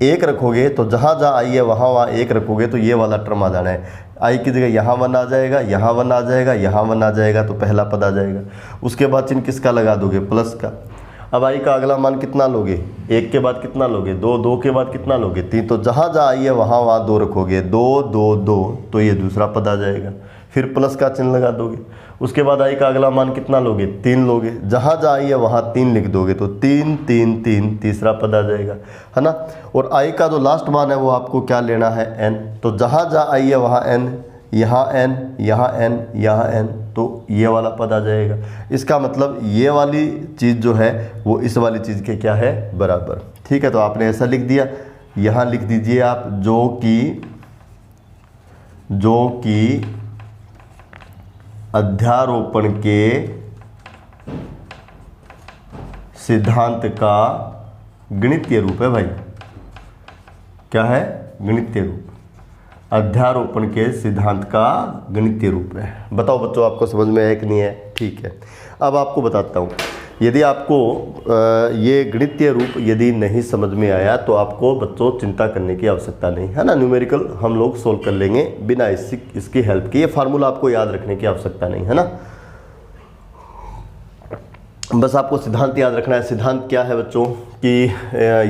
1 रखोगे, तो जहाँ जहाँ i है वहाँ 1 रखोगे, तो ये वाला टर्म आ जाना है। i की जगह यहाँ 1 आ जाएगा, यहाँ 1 आ जाएगा, यहाँ 1 आ जाएगा, तो पहला पद आ जाएगा। उसके बाद चिन्ह किसका लगा दोगे, प्लस का। अब i का अगला मान कितना लोगे, 1 के बाद कितना लोगे 2, 2 के बाद कितना लोगे 3, तो जहाँ जहाँ i है वहाँ 2 रखोगे, 2 2 2, तो ये दूसरा पद आ जाएगा। फिर प्लस का चिन्ह लगा दोगे। उसके बाद i का अगला मान कितना लोगे, 3 लोगे, जहाँ जहाँ i है वहाँ 3 लिख दोगे, तो 3 3 3, तीसरा पद आ जाएगा है ना। और i का जो लास्ट मान है वो आपको क्या लेना है n, तो जहाँ जहाँ i है वहाँ n, यहाँ n, यहाँ n, यहाँ n, तो ये वाला पद आ जाएगा। इसका मतलब ये वाली चीज़ जो है वो इस वाली चीज़ के क्या है बराबर, ठीक है। तो आपने ऐसा लिख दिया, यहाँ लिख दीजिए आप जो कि अध्यारोपण के सिद्धांत का गणितीय रूप है भाई। क्या है, गणितीय रूप, अध्यारोपण के सिद्धांत का गणितीय रूप है। बताओ बच्चों आपको समझ में है कि नहीं है, ठीक है। अब आपको बताता हूँ, यदि आपको ये गणितीय रूप यदि नहीं समझ में आया तो आपको बच्चों चिंता करने की आवश्यकता नहीं है ना। न्यूमेरिकल हम लोग सोल्व कर लेंगे बिना इसकी हेल्प के। ये फार्मूला आपको याद रखने की आवश्यकता नहीं है ना, बस आपको सिद्धांत याद रखना है। सिद्धांत क्या है बच्चों कि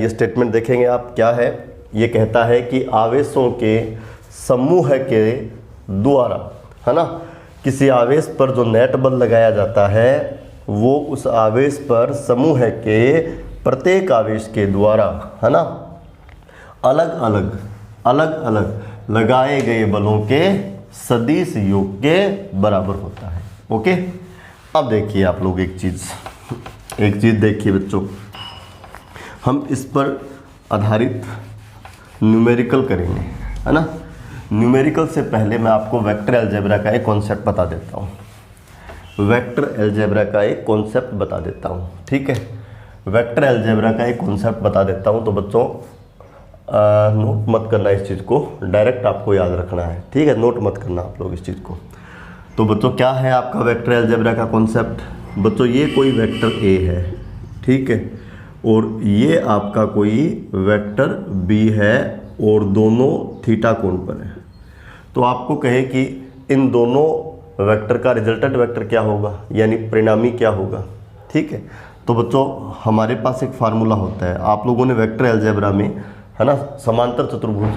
ये स्टेटमेंट देखेंगे आप, क्या है, ये कहता है कि आवेशों के समूह के द्वारा है ना, किसी आवेश पर जो नेट बल लगाया जाता है वो उस आवेश पर समूह के प्रत्येक आवेश के द्वारा है ना अलग अलग लगाए गए बलों के सदिश योग के बराबर होता है। ओके, अब देखिए आप लोग एक चीज़ देखिए बच्चों, हम इस पर आधारित न्यूमेरिकल करेंगे है ना। न्यूमेरिकल से पहले मैं आपको वेक्टर अलजेब्रा का एक कॉन्सेप्ट बता देता हूँ। वेक्टर अलजेब्रा का एक कॉन्सेप्ट बता देता हूँ, ठीक है। वेक्टर अलजेब्रा का एक कॉन्सेप्ट बता देता हूँ, तो बच्चों नोट मत करना इस चीज़ को, डायरेक्ट आपको याद रखना है, ठीक है। नोट मत करना आप लोग इस चीज़ को। तो बच्चों क्या है आपका वेक्टर अलजेब्रा का कॉन्सेप्ट, बच्चों ये कोई वेक्टर ए है, ठीक है, और ये आपका कोई वेक्टर बी है और दोनों थीटा कोण पर है। तो आपको कहे कि इन दोनों वेक्टर का रिजल्टेंट वेक्टर क्या होगा, यानी परिणामी क्या होगा, ठीक है। तो बच्चों हमारे पास एक फार्मूला होता है, आप लोगों ने वेक्टर अलजेब्रा में है ना समांतर चतुर्भुज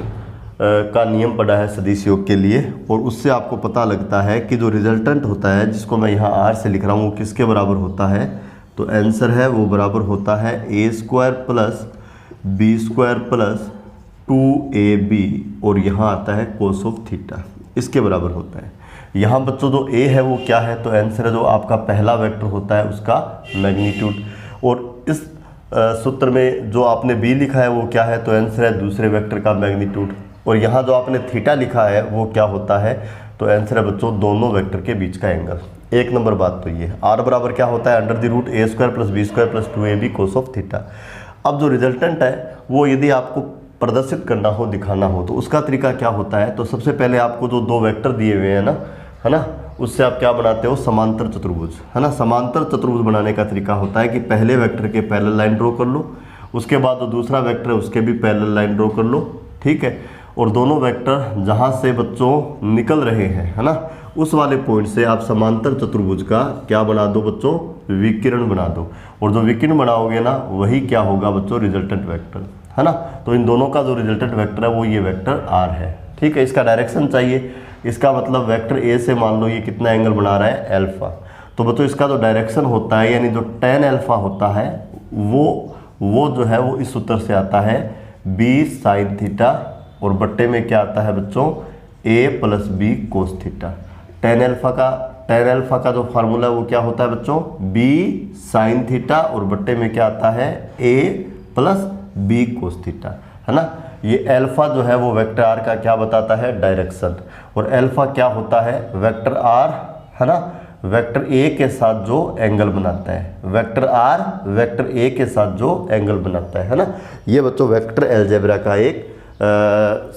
का नियम पढ़ा है सदिश योग के लिए, और उससे आपको पता लगता है कि जो रिजल्टेंट होता है जिसको मैं यहाँ आर से लिख रहा हूँ वो किसके बराबर होता है। तो आंसर है वो बराबर होता है a square plus B square plus 2ab और यहाँ आता है कोस ऑफ थीटा, इसके बराबर होता है। यहाँ बच्चों जो a है वो क्या है, तो आंसर है जो आपका पहला वेक्टर होता है उसका मैग्नीट्यूड, और इस सूत्र में जो आपने b लिखा है वो क्या है, तो आंसर है दूसरे वेक्टर का मैग्नीट्यूड, और यहाँ जो आपने थीटा लिखा है वो क्या होता है, तो आंसर है बच्चों दोनों वेक्टर के बीच का एंगल। एक नंबर बात तो ये है। r बराबर क्या होता है, under the root a square plus B square plus 2ab cos of theta. अब जो रिजल्टेंट है वो यदि आपको प्रदर्शित करना हो, दिखाना हो, तो उसका तरीका क्या होता है। तो सबसे पहले आपको जो दो वेक्टर दिए हुए हैं ना, है ना, उससे आप क्या बनाते हो, समांतर चतुर्भुज, है ना। समांतर चतुर्भुज बनाने का तरीका होता है कि पहले वेक्टर के पैरेलल लाइन ड्रॉ कर लो, उसके बाद जो दूसरा वेक्टर है उसके भी पैरेलल लाइन ड्रॉ कर लो, ठीक है। और दोनों वेक्टर जहाँ से बच्चों निकल रहे हैं, है ना, उस वाले पॉइंट से आप समांतर चतुर्भुज का क्या बना दो बच्चों, विकिरण बना दो। और जो विकिरण बनाओगे ना वही क्या होगा बच्चों, रिजल्टेंट वेक्टर, है ना। तो इन दोनों का जो रिजल्टेंट वेक्टर है वो ये वेक्टर आर है, ठीक है। इसका डायरेक्शन चाहिए, इसका मतलब वेक्टर ए से मान लो ये कितना एंगल बना रहा है, अल्फा। तो बच्चों इसका जो डायरेक्शन होता है यानी जो tan अल्फा होता है वो जो है वो इस सूत्र से आता है b sin थीटा, और बट्टे में क्या आता है बच्चों, a plus B cos theta. tan alpha का जो फार्मूला है वो क्या होता है बच्चों, b sin थीटा, और बट्टे में क्या आता है, a plus B cos theta, है ना। ये अल्फा जो है वो वेक्टर आर का क्या बताता है, डायरेक्शन। और अल्फा क्या होता है, वेक्टर आर, है ना, वेक्टर ए के साथ जो एंगल बनाता है, वेक्टर आर वेक्टर ए के साथ जो एंगल बनाता है ना। ये बच्चों वेक्टर अलजेब्रा का एक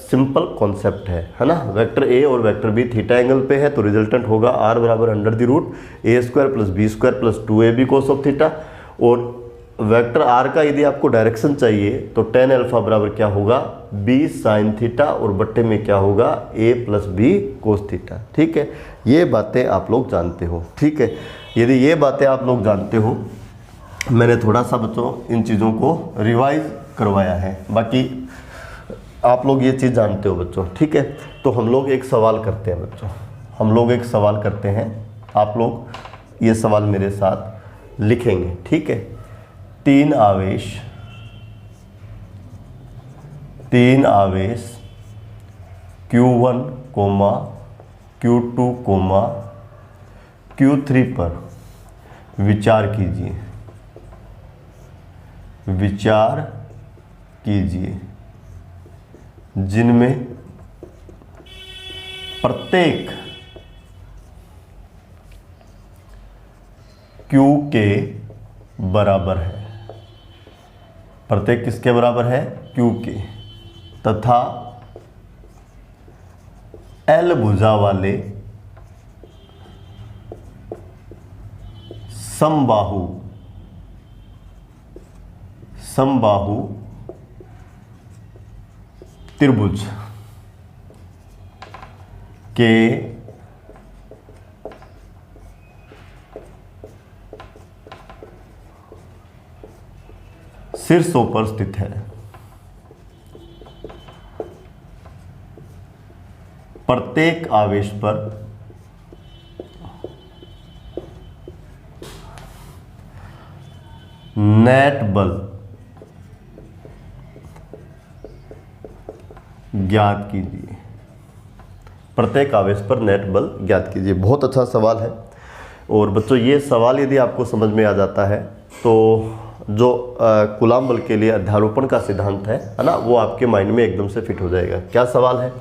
सिंपल कॉन्सेप्ट है ना। वेक्टर ए और वेक्टर बी थीटा एंगल पे है, तो रिजल्टेंट होगा आर बराबर under the root A square plus B square plus 2ab cos of theta. और वेक्टर आर का यदि आपको डायरेक्शन चाहिए तो tan अल्फा बराबर क्या होगा, b sin थीटा, और बट्टे में क्या होगा, a plus B cos theta, ठीक है। ये बातें आप लोग जानते हो, ठीक है। यदि ये बातें आप लोग जानते हो, मैंने थोड़ा सा बच्चों इन चीज़ों को रिवाइज करवाया है, बाकी आप लोग ये चीज़ जानते हो बच्चों, ठीक है। तो हम लोग एक सवाल करते हैं बच्चों, हम लोग एक सवाल करते हैं, आप लोग ये सवाल मेरे साथ लिखेंगे, ठीक है। तीन आवेश Q1, Q2, Q3 पर विचार कीजिए जिनमें प्रत्येक Q के बराबर है, प्रत्येक किसके बराबर है, Q के, तथा L भुजा वाले समबाहु त्रिभुज के शीर्षों पर स्थित है। प्रत्येक आवेश पर नेट बल ज्ञात कीजिए, प्रत्येक आवेश पर नेट बल ज्ञात कीजिए। बहुत अच्छा सवाल है। और बच्चों ये सवाल यदि आपको समझ में आ जाता है तो जो कूलाम बल के लिए अध्यारोपण का सिद्धांत है ना, वो आपके माइंड में एकदम से फिट हो जाएगा। क्या सवाल है,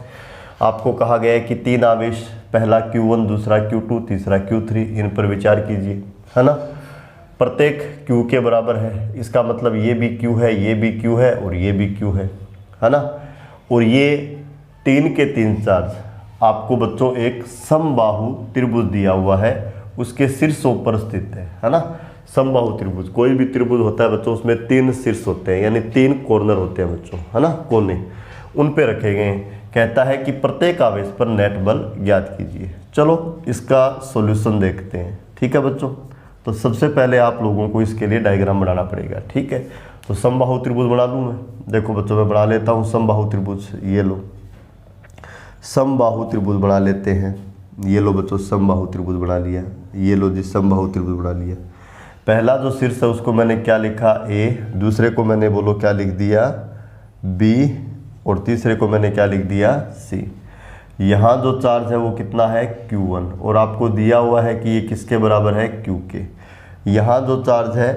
आपको कहा गया है कि तीन आवेश, पहला Q1, दूसरा Q2, तीसरा Q3, इन पर विचार कीजिए, है ना। प्रत्येक Q के बराबर है, इसका मतलब ये भी Q है, ये भी Q है और ये भी Q है ना। और ये तीन के तीन चार्ज आपको बच्चों एक समबाहु त्रिभुज दिया हुआ है, उसके शीर्षों पर स्थित है ना। समबाहु त्रिभुज, कोई भी त्रिभुज होता है बच्चों उसमें तीन शीर्ष होते हैं, यानी तीन कॉर्नर होते हैं बच्चों, है ना, कोने, उन पे रखे गए हैं। कहता है कि प्रत्येक आवेश पर नेट बल ज्ञात कीजिए। चलो इसका सॉल्यूशन देखते हैं, ठीक है बच्चों। तो सबसे पहले आप लोगों को इसके लिए डायग्राम बनाना पड़ेगा, ठीक है। तो समबाहु त्रिभुज बना लूँ मैं, देखो बच्चों मैं बना लेता हूँ समबाहु त्रिभुज। ये लो समबाहु त्रिभुज बना लेते हैं, ये लो बच्चों समबाहु त्रिभुज बना लिया, ये लो जी समबाहु त्रिभुज बना लिया। पहला जो शीर्ष है उसको मैंने क्या लिखा, A, दूसरे को मैंने बोलो क्या लिख दिया, B, और तीसरे को मैंने क्या लिख दिया, C। यहाँ जो चार्ज है वो कितना है, Q1, और आपको दिया हुआ है कि ये किसके बराबर है, Q के। यहाँ जो चार्ज है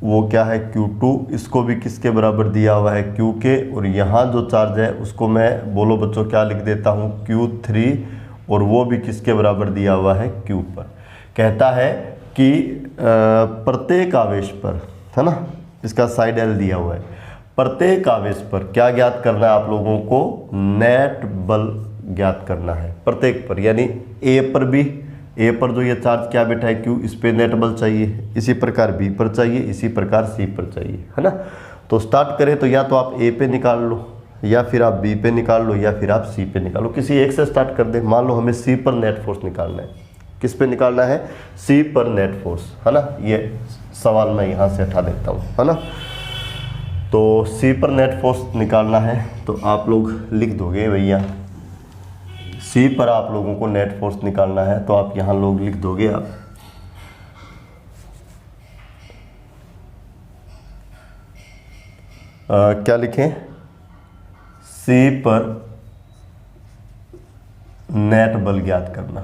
वो क्या है, Q2, इसको भी किसके बराबर दिया हुआ है, Q के। और यहाँ जो चार्ज है उसको मैं बोलो बच्चों क्या लिख देता हूँ, Q3, और वो भी किसके बराबर दिया हुआ है, Q पर। कहता है कि प्रत्येक आवेश पर, है ना, इसका साइड L दिया हुआ है, प्रत्येक आवेश पर क्या ज्ञात करना है आप लोगों को, नेट बल ज्ञात करना है प्रत्येक पर, यानी ए पर भी, ए पर जो ये चार्ज क्या बैठा है क्यू, इस पे नेट बल चाहिए, इसी प्रकार बी पर चाहिए, इसी प्रकार सी पर चाहिए, है ना। तो स्टार्ट करें तो या तो आप ए पे निकाल लो, या फिर आप बी पे निकाल लो, या फिर आप सी पे निकालो, किसी एक से स्टार्ट कर दे। मान लो हमें सी पर नेट फोर्स निकालना है, किस पे निकालना है, सी पर नेट फोर्स, है ना। ये सवाल मैं यहाँ से हटा देता हूँ, है ना। तो सी पर नेट फोर्स निकालना है तो आप लोग लिख दोगे भैया, सी पर आप लोगों को नेट फोर्स निकालना है तो आप यहाँ लोग लिख दोगे आप क्या लिखें, सी पर नेट बल ज्ञात करना,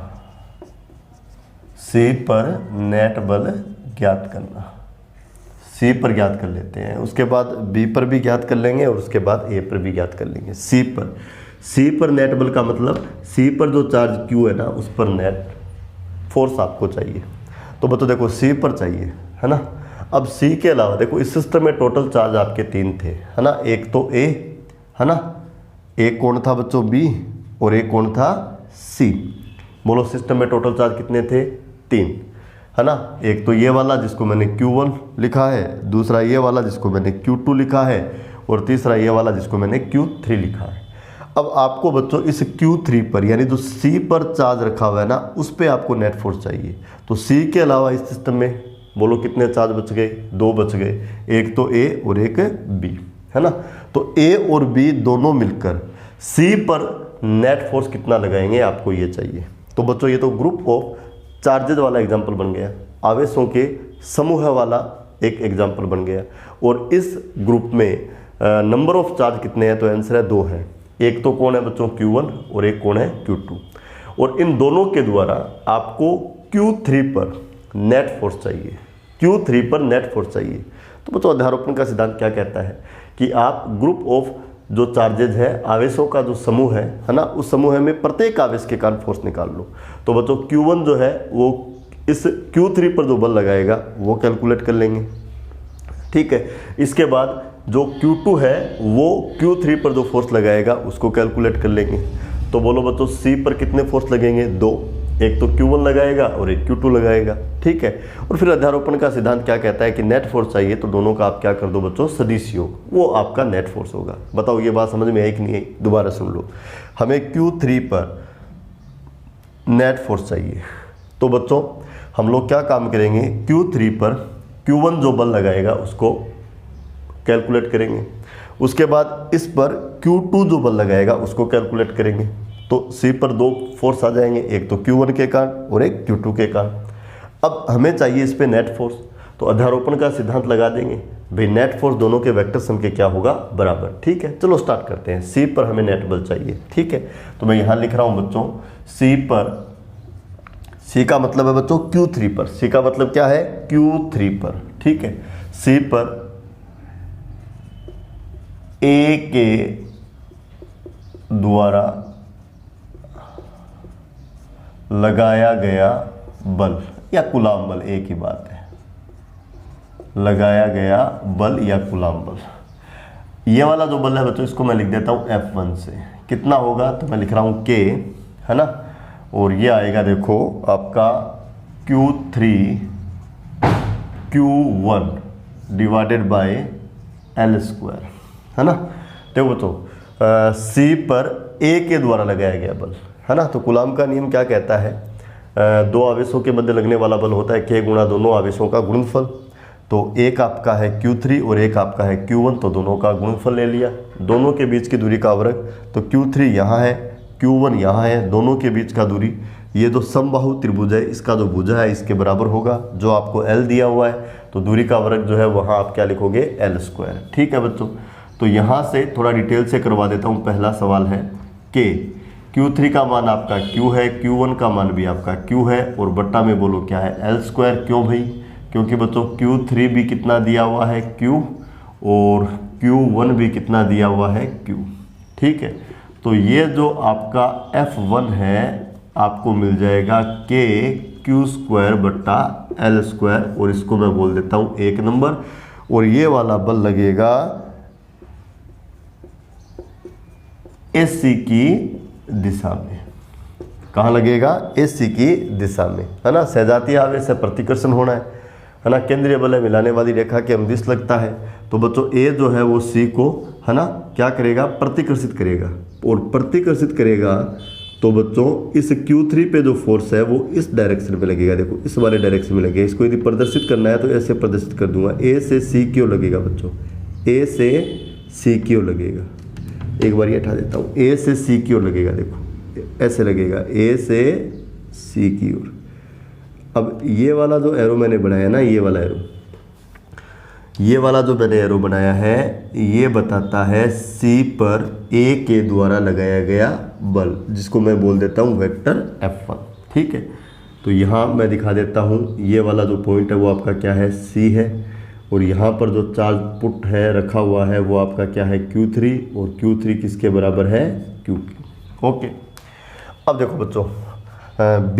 सी पर नेट बल ज्ञात करना, सी पर ज्ञात कर लेते हैं, उसके बाद बी पर भी ज्ञात कर लेंगे और उसके बाद ए पर भी ज्ञात कर लेंगे। सी पर नेट बल का मतलब सी पर जो चार्ज क्यू है ना उस पर नेट फोर्स आपको चाहिए। तो बच्चों देखो सी पर चाहिए, है ना। अब सी के अलावा देखो इस सिस्टम में टोटल चार्ज आपके 3 थे, है ना। एक तो ए, है ना, एक कौन था बच्चों बी, और एक कौन था सी। बोलो सिस्टम में टोटल चार्ज कितने थे, 3, है ना। एक तो ये वाला जिसको मैंने Q1 लिखा है, दूसरा ये वाला जिसको मैंने Q2 लिखा है, और तीसरा ये वाला जिसको मैंने Q3 लिखा है। अब आपको बच्चों इस Q3 पर, यानी जो C पर चार्ज रखा हुआ है ना, उस पर आपको नेट फोर्स चाहिए। तो C के अलावा इस सिस्टम में बोलो कितने चार्ज बच गए, 2 बच गए, एक तो A और एक B, है ना। तो A और B दोनों मिलकर C पर नेट फोर्स कितना लगाएंगे आपको ये चाहिए। तो बच्चों ये तो ग्रुप ऑफ चार्जेज वाला एग्जाम्पल बन गया, आवेशों के समूह वाला एक एग्जाम्पल बन गया। और इस ग्रुप में नंबर ऑफ चार्ज कितने हैं, तो आंसर है 2 है। एक तो कौन है बच्चों Q1 और एक कौन है Q2, और इन दोनों के द्वारा आपको Q3 पर नेट फोर्स चाहिए, Q3 पर नेट फोर्स चाहिए। तो बच्चों अध्यारोपण का सिद्धांत क्या कहता है कि आप ग्रुप ऑफ जो चार्जेज है, आवेशों का जो समूह है ना, उस समूह में प्रत्येक आवेश के कारण फोर्स निकाल लो। तो बच्चों Q1 जो है वो इस Q3 पर जो बल लगाएगा वो कैलकुलेट कर लेंगे, ठीक है। इसके बाद जो Q2 है वो Q3 पर जो फोर्स लगाएगा उसको कैलकुलेट कर लेंगे। तो बोलो बच्चों C पर कितने फोर्स लगेंगे, 2, एक तो Q1 लगाएगा और एक Q2 लगाएगा, ठीक है। और फिर अध्यारोपण का सिद्धांत क्या कहता है कि नेट फोर्स चाहिए तो दोनों का आप क्या कर दो बच्चों, सदिश योग, वो आपका नेट फोर्स होगा। बताओ ये बात समझ में आई कि नहीं आई, दोबारा सुन लो। हमें Q3 पर नेट फोर्स चाहिए, तो बच्चों हम लोग क्या काम करेंगे, Q3 पर Q1 जो बल लगाएगा उसको कैलकुलेट करेंगे, उसके बाद इस पर Q2 जो बल लगाएगा उसको कैलकुलेट करेंगे। तो C पर 2 फोर्स आ जाएंगे, एक तो Q1 के कारण और एक Q2 के कारण। अब हमें चाहिए इस पे नेट फोर्स, तो अध्यारोपण का सिद्धांत लगा देंगे भाई, नेट फोर्स दोनों के वेक्टर सम के क्या होगा, बराबर, ठीक है। चलो स्टार्ट करते हैं। C पर हमें नेट बल चाहिए, ठीक है। तो मैं यहाँ लिख रहा हूँ बच्चों C पर, C का मतलब है बच्चों Q3 पर, C का मतलब क्या है, Q3 पर, ठीक है। C पर A के द्वारा लगाया गया बल या कूलाम बल, एक ही बात है, लगाया गया बल या कूलाम बल। ये वाला जो बल है बच्चों इसको मैं लिख देता हूँ F1 से, कितना होगा, तो मैं लिख रहा हूँ K, है ना। और ये आएगा देखो आपका Q3 Q1 divided by L², है ना। देखो बच्चों C पर A के द्वारा लगाया गया बल, है ना। तो कूलाम का नियम क्या कहता है, 2 आवेशों के मध्य लगने वाला बल होता है K गुणा दोनों आवेशों का गुणनफल। तो एक आपका है Q3 और एक आपका है Q1, तो दोनों का गुणनफल ले लिया, दोनों के बीच की दूरी का वर्ग। तो Q3 यहाँ है, Q1 यहाँ है, दोनों के बीच का दूरी, ये जो समबाहु त्रिभुज है इसका जो भुजा है इसके बराबर होगा, जो आपको L दिया हुआ है, तो दूरी का वर्ग जो है वहाँ आप क्या लिखोगे, L², ठीक है बच्चों। तो यहाँ से थोड़ा डिटेल से करवा देता हूँ। पहला सवाल है K, Q3 का मान आपका Q है, Q1 का मान भी आपका Q है, और बट्टा में बोलो क्या है, L²। क्यों भाई, क्योंकि बच्चों Q3 भी कितना दिया हुआ है, Q, और Q1 भी कितना दिया हुआ है, Q, ठीक है। तो ये जो आपका F1 है आपको मिल जाएगा K Q² बट्टा L², और इसको मैं बोल देता हूँ 1 नंबर। और ये वाला बल लगेगा AC की दिशा में। कहाँ लगेगा? AC की दिशा में, है ना। सजातीय आवेश से प्रतिकर्षण होना है ना। केंद्रीय बल मिलाने वाली रेखा के अमदिश लगता है। तो बच्चों A जो है वो C को, है ना, क्या करेगा? प्रतिकर्षित करेगा। और प्रतिकर्षित करेगा तो बच्चों इस Q3 पे जो फोर्स है वो इस डायरेक्शन में लगेगा। देखो इस वाले डायरेक्शन में लगेगा। इसको यदि प्रदर्शित करना है तो ऐसे प्रदर्शित कर दूंगा। A से C की ओर लगेगा बच्चों, A से C की ओर लगेगा। एक बार ये हटा देता हूँ। A से C की ओर लगेगा, देखो ऐसे लगेगा, A से C की ओर। अब ये वाला जो एरो मैंने बनाया ना, ये वाला एरो, ये वाला जो मैंने एरो बनाया है ये बताता है C पर A के द्वारा लगाया गया बल, जिसको मैं बोल देता हूँ वेक्टर F1। ठीक है, तो यहाँ मैं दिखा देता हूँ। ये वाला जो पॉइंट है वो आपका क्या है? C है। और यहाँ पर जो चार्ज पुट है रखा हुआ है वो आपका क्या है? Q3। और Q3 किसके बराबर है? Q। ओके, अब देखो बच्चों B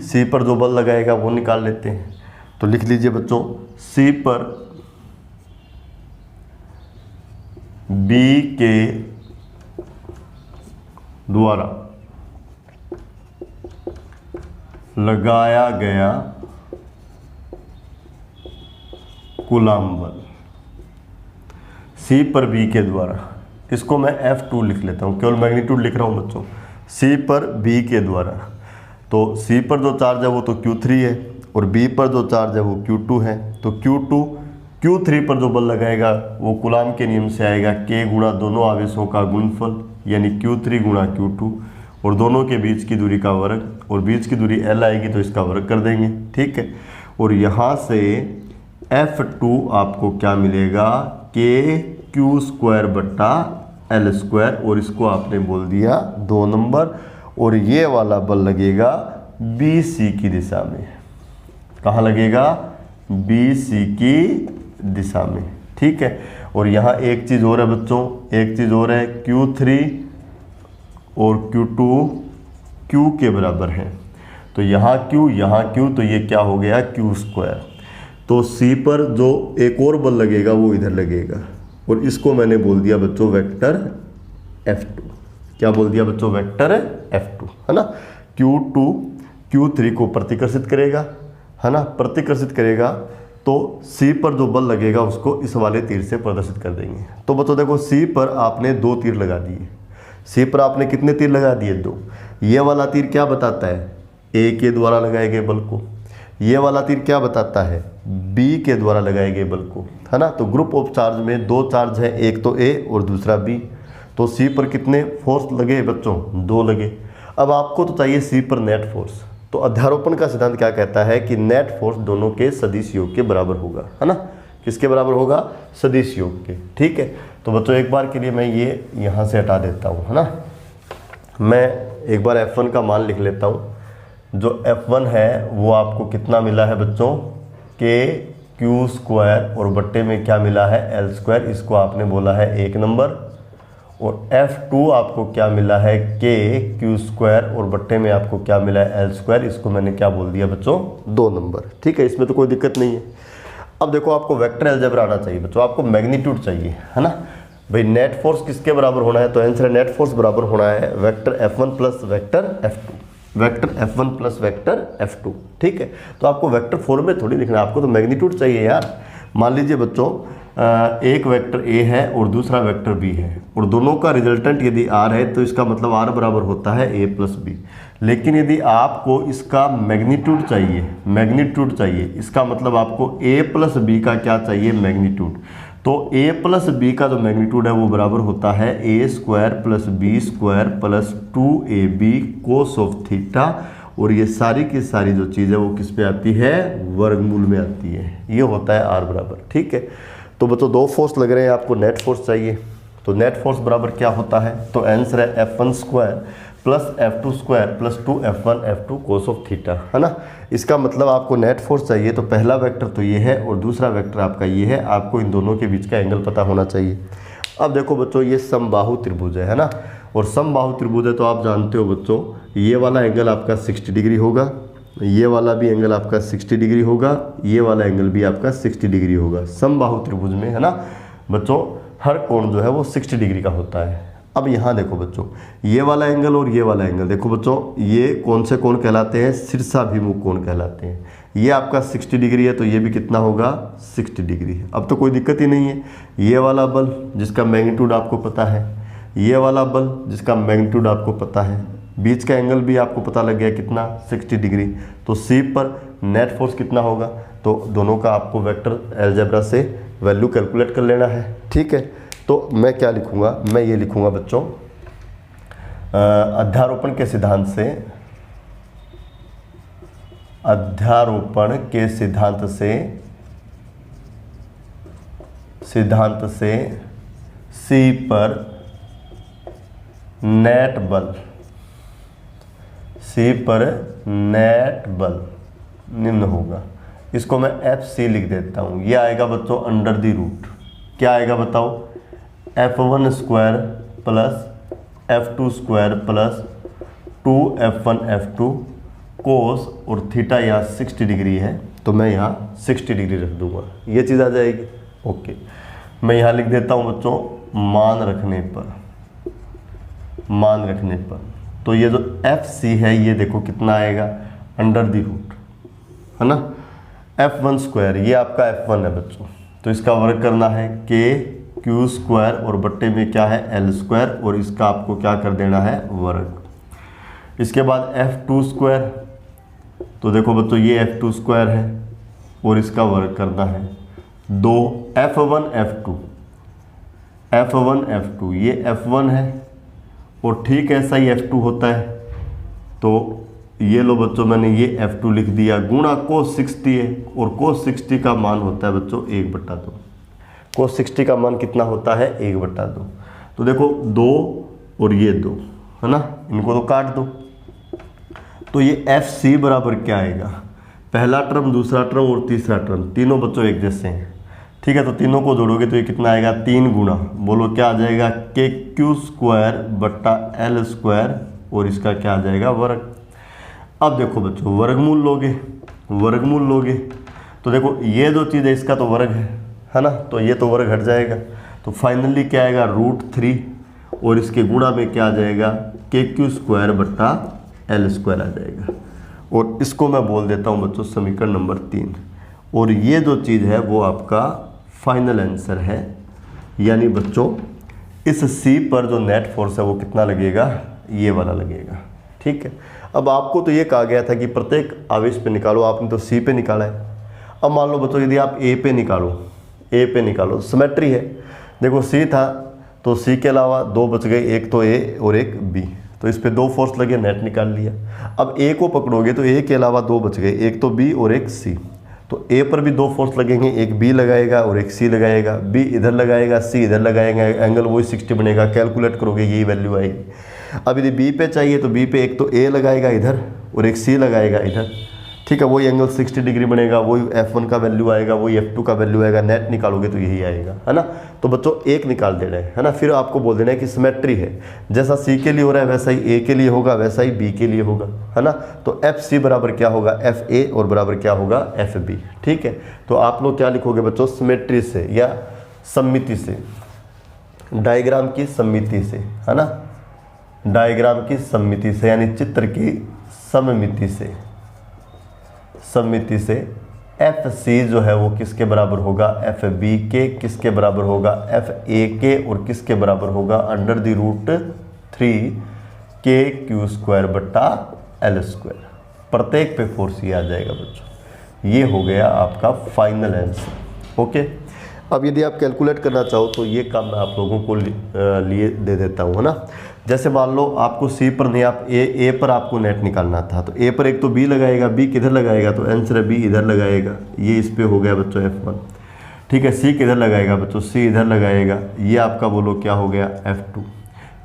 C पर जो बल लगाएगा वो निकाल लेते हैं। तो लिख लीजिए बच्चों, C पर B के द्वारा लगाया गया कूलम्ब बल, C पर B के द्वारा, इसको मैं F2 लिख लेता हूँ, केवल मैग्नीट्यूड लिख रहा हूँ बच्चों। C पर B के द्वारा, तो C पर जो चार्ज है वो तो Q3 है और B पर जो चार्ज है वो Q2 है। तो Q3 पर जो बल लगाएगा वो कूलम्ब के नियम से आएगा, K गुणा दोनों आवेशों का गुणनफल, यानी Q3 गुणा Q2, और दोनों के बीच की दूरी का वर्ग, और बीच की दूरी L आएगी तो इसका वर्ग कर देंगे। ठीक है, और यहाँ से F2 आपको क्या मिलेगा? KQ² बट्टा L², और इसको आपने बोल दिया 2 नंबर। और ये वाला बल लगेगा BC की दिशा में। कहाँ लगेगा? BC की दिशा में। ठीक है, और यहाँ एक चीज़ और है बच्चों, एक चीज़ और है, Q3 और Q2 Q के बराबर है। तो यहाँ Q, तो ये क्या हो गया? Q²। तो C पर जो एक और बल लगेगा वो इधर लगेगा, और इसको मैंने बोल दिया बच्चों वेक्टर F2। क्या बोल दिया बच्चों? वेक्टर F2, है ना। Q2 Q3 को प्रतिकर्षित करेगा, है ना, प्रतिकर्षित करेगा। तो C पर जो बल लगेगा उसको इस वाले तीर से प्रदर्शित कर देंगे। तो बच्चों देखो C पर आपने 2 तीर लगा दिए। C पर आपने कितने तीर लगा दिए? 2। ये वाला तीर क्या बताता है? A के द्वारा लगाए गए बल को। ये वाला तीर क्या बताता है? B के द्वारा लगाए गए बल को, है ना। तो ग्रुप ऑफ चार्ज में 2 चार्ज है, एक तो A और दूसरा B। तो C पर कितने फोर्स लगे बच्चों? 2 लगे। अब आपको तो चाहिए C पर नेट फोर्स। तो अध्यारोपण का सिद्धांत क्या कहता है कि नेट फोर्स दोनों के सदिश योग के बराबर होगा, है ना। किसके बराबर होगा? सदिश योग के। ठीक है, तो बच्चों एक बार के लिए मैं ये यहाँ से हटा देता हूँ, है ना। मैं एक बार F1 का मान लिख लेता हूँ। जो F1 है वो आपको कितना मिला है बच्चों? KQ², और बट्टे में क्या मिला है? L²। इसको आपने बोला है 1 नंबर। और F2 आपको क्या मिला है? KQ², और बट्टे में आपको क्या मिला है? L²। इसको मैंने क्या बोल दिया बच्चों? 2 नंबर। ठीक है, इसमें तो कोई दिक्कत नहीं है। अब देखो आपको वेक्टर अलजेब्रा आना चाहिए बच्चों, आपको मैग्नीट्यूड चाहिए, है ना। भाई नेट फोर्स किसके बराबर होना है? तो आंसर है नेट फोर्स बराबर होना है vector F1 plus vector F2, vector F1 plus vector F2। ठीक है, तो आपको वेक्टर फॉर्म में थोड़ी लिखना है, आपको तो मैग्नीट्यूड चाहिए यार। मान लीजिए बच्चों एक वेक्टर A है और दूसरा वेक्टर B है, और दोनों का रिजल्टेंट यदि R है तो इसका मतलब R बराबर होता है A प्लस B। लेकिन यदि आपको इसका मैग्नीट्यूड चाहिए, इसका मतलब आपको A प्लस B का क्या चाहिए? मैग्नीट्यूड। तो A प्लस B का जो मैग्नीट्यूड है वो बराबर होता है A² plus B² plus 2AB cos of theta. और ये सारी की सारी जो चीज़ है वो किस पे आती है? वर्गमूल में आती है। ये होता है R बराबर। ठीक है, तो बच्चों 2 फोर्स लग रहे हैं, आपको नेट फोर्स चाहिए। तो नेट फोर्स बराबर क्या होता है? तो आंसर है F1² plus F2² plus 2F1 F2 cos of theta, है ना। इसका मतलब आपको नेट फोर्स चाहिए, तो पहला वेक्टर तो ये है और दूसरा वेक्टर आपका ये है। आपको इन दोनों के बीच का एंगल पता होना चाहिए। अब देखो बच्चों ये समबाहु त्रिभुज है ना, और समबाहु त्रिभुज है तो आप जानते हो बच्चों ये वाला एंगल आपका 60 डिग्री होगा, ये वाला भी एंगल आपका 60 डिग्री होगा, ये वाला एंगल भी आपका 60 डिग्री होगा। समबाहु त्रिभुज में, है ना बच्चों, हर कोण जो है वो 60 डिग्री का होता है। अब यहाँ देखो बच्चों, ये वाला एंगल और ये वाला एंगल देखो बच्चों, ये कौन से कोण कहलाते हैं? शीर्षाभिमुख कोण कहलाते हैं। ये आपका 60 डिग्री है तो ये भी कितना होगा? 60 डिग्री है। अब तो कोई दिक्कत ही नहीं है। ये वाला बल जिसका मैग्नीट्यूड आपको पता है, ये वाला बल जिसका मैग्नीट्यूड आपको पता है, बीच का एंगल भी आपको पता लग गया कितना? 60 डिग्री। तो सी पर नेट फोर्स कितना होगा? तो दोनों का आपको वेक्टर अलजेब्रा से वैल्यू कैलकुलेट कर लेना है। ठीक है, तो मैं क्या लिखूंगा? मैं ये लिखूंगा बच्चों, अध्यारोपण के सिद्धांत से, अध्यारोपण के सिद्धांत से सी पर नेट बल, सी पर नेट बल निम्न होगा। इसको मैं एफ सी लिख देता हूँ। ये आएगा बच्चों अंडर द रूट, क्या आएगा बताओ? F1 square plus F2 square plus 2F1 F2 कोस, और थीटा यहाँ 60 डिग्री है तो मैं यहाँ 60 डिग्री रख दूंगा, ये चीज़ आ जाएगी। ओके, मैं यहाँ लिख देता हूँ बच्चों मान रखने पर, मान रखने पर। तो ये जो FC है ये देखो कितना आएगा? अंडर द रूट, है ना? F1 स्क्वायर ये आपका F1 है बच्चों, तो इसका वर्ग करना है KQ स्क्वायर और बट्टे में क्या है? L स्क्वायर, और इसका आपको क्या कर देना है? वर्ग। इसके बाद F2 स्क्वायर, तो देखो बच्चों ये F2 स्क्वायर है और इसका वर्ग करना है 2 F1 F2, F1 F2 ये F1 है और ठीक ऐसा ही F2 होता है। तो ये लो बच्चों मैंने ये F2 लिख दिया, गुणा कोस 60 है, और कोस 60 का मान होता है बच्चों 1/2। कोस 60 का मान कितना होता है? 1/2। तो देखो 2 और ये 2 है ना, इनको तो काट दो। तो ये FC बराबर क्या आएगा? पहला टर्म, दूसरा टर्म और तीसरा टर्म, तीनों बच्चों एक जैसे हैं। ठीक है, तो तीनों को जोड़ोगे तो ये कितना आएगा? 3 गुना, बोलो क्या आ जाएगा? KQ स्क्वायर बट्टा L स्क्वायर, और इसका क्या आ जाएगा? वर्ग। अब देखो बच्चों वर्गमूल लोगे, वर्गमूल लोगे तो देखो ये जो चीज़ है इसका तो वर्ग है ना, तो ये तो वर्ग हट जाएगा। तो फाइनली क्या आएगा? √3, और इसके गुणा में क्या आ जाएगा? KQ स्क्वायर बट्टा L स्क्वायर आ जाएगा। और इसको मैं बोल देता हूँ बच्चों समीकरण नंबर 3, और ये जो चीज़ है वो आपका फाइनल आंसर है। यानी बच्चों इस C पर जो नेट फोर्स है वो कितना लगेगा? ये वाला लगेगा। ठीक है, अब आपको तो ये कहा गया था कि प्रत्येक आवेश पे निकालो, आपने तो C पे निकाला है। अब मान लो बच्चों यदि आप A पे निकालो, A पे निकालो, सिमेट्री है। देखो C था तो C के अलावा 2 बच गए, एक तो A और एक B, तो इस पे 2 फोर्स लगे, नेट निकाल लिया। अब A को पकड़ोगे तो A के अलावा 2 बच गए, एक तो B और एक C, तो A पर भी 2 फोर्स लगेंगे, एक B लगाएगा और एक C लगाएगा। B इधर लगाएगा, C इधर लगाएगा, एंगल वही 60 बनेगा। कैलकुलेट करोगे यही वैल्यू आएगी। अब यदि B पे चाहिए तो B पे एक तो A लगाएगा इधर और एक C लगाएगा इधर। ठीक है, वही एंगल 60 डिग्री बनेगा, वही F1 का वैल्यू आएगा, वही F2 का वैल्यू आएगा। नेट निकालोगे तो यही आएगा, है ना। तो बच्चों एक निकाल देना है ना, फिर आपको बोल देना है कि सिमेट्री है, जैसा C के लिए हो रहा है वैसा ही A के लिए होगा, वैसा ही B के लिए होगा, है ना। तो FC बराबर क्या होगा? FA, और बराबर क्या होगा? FB। ठीक है, तो आप लोग क्या लिखोगे बच्चों? सिमेट्री से या सममिति से, डायग्राम की सममिति से, है ना, डायग्राम की सममिति से, यानी चित्र की सममिति से, सममिति से FC जो है वो किसके बराबर होगा? FB के। किसके बराबर होगा? FA के। और किसके बराबर होगा? Under the root 3 KQ square बट्टा L स्क्वायर। प्रत्येक पे फोर्स ये आ जाएगा बच्चों। ये हो गया आपका फाइनल आंसर। ओके, अब यदि आप कैलकुलेट करना चाहो तो ये काम मैं आप लोगों को लिए दे देता हूँ, है ना। जैसे मान लो आपको C पर नहीं, आप A पर आपको नेट निकालना था, तो A पर एक तो B लगाएगा, B किधर लगाएगा? तो आंसर है B इधर लगाएगा। ये इस पे हो गया बच्चों F1। ठीक है, C किधर लगाएगा बच्चों? C इधर लगाएगा। ये आपका बोलो क्या हो गया? F2।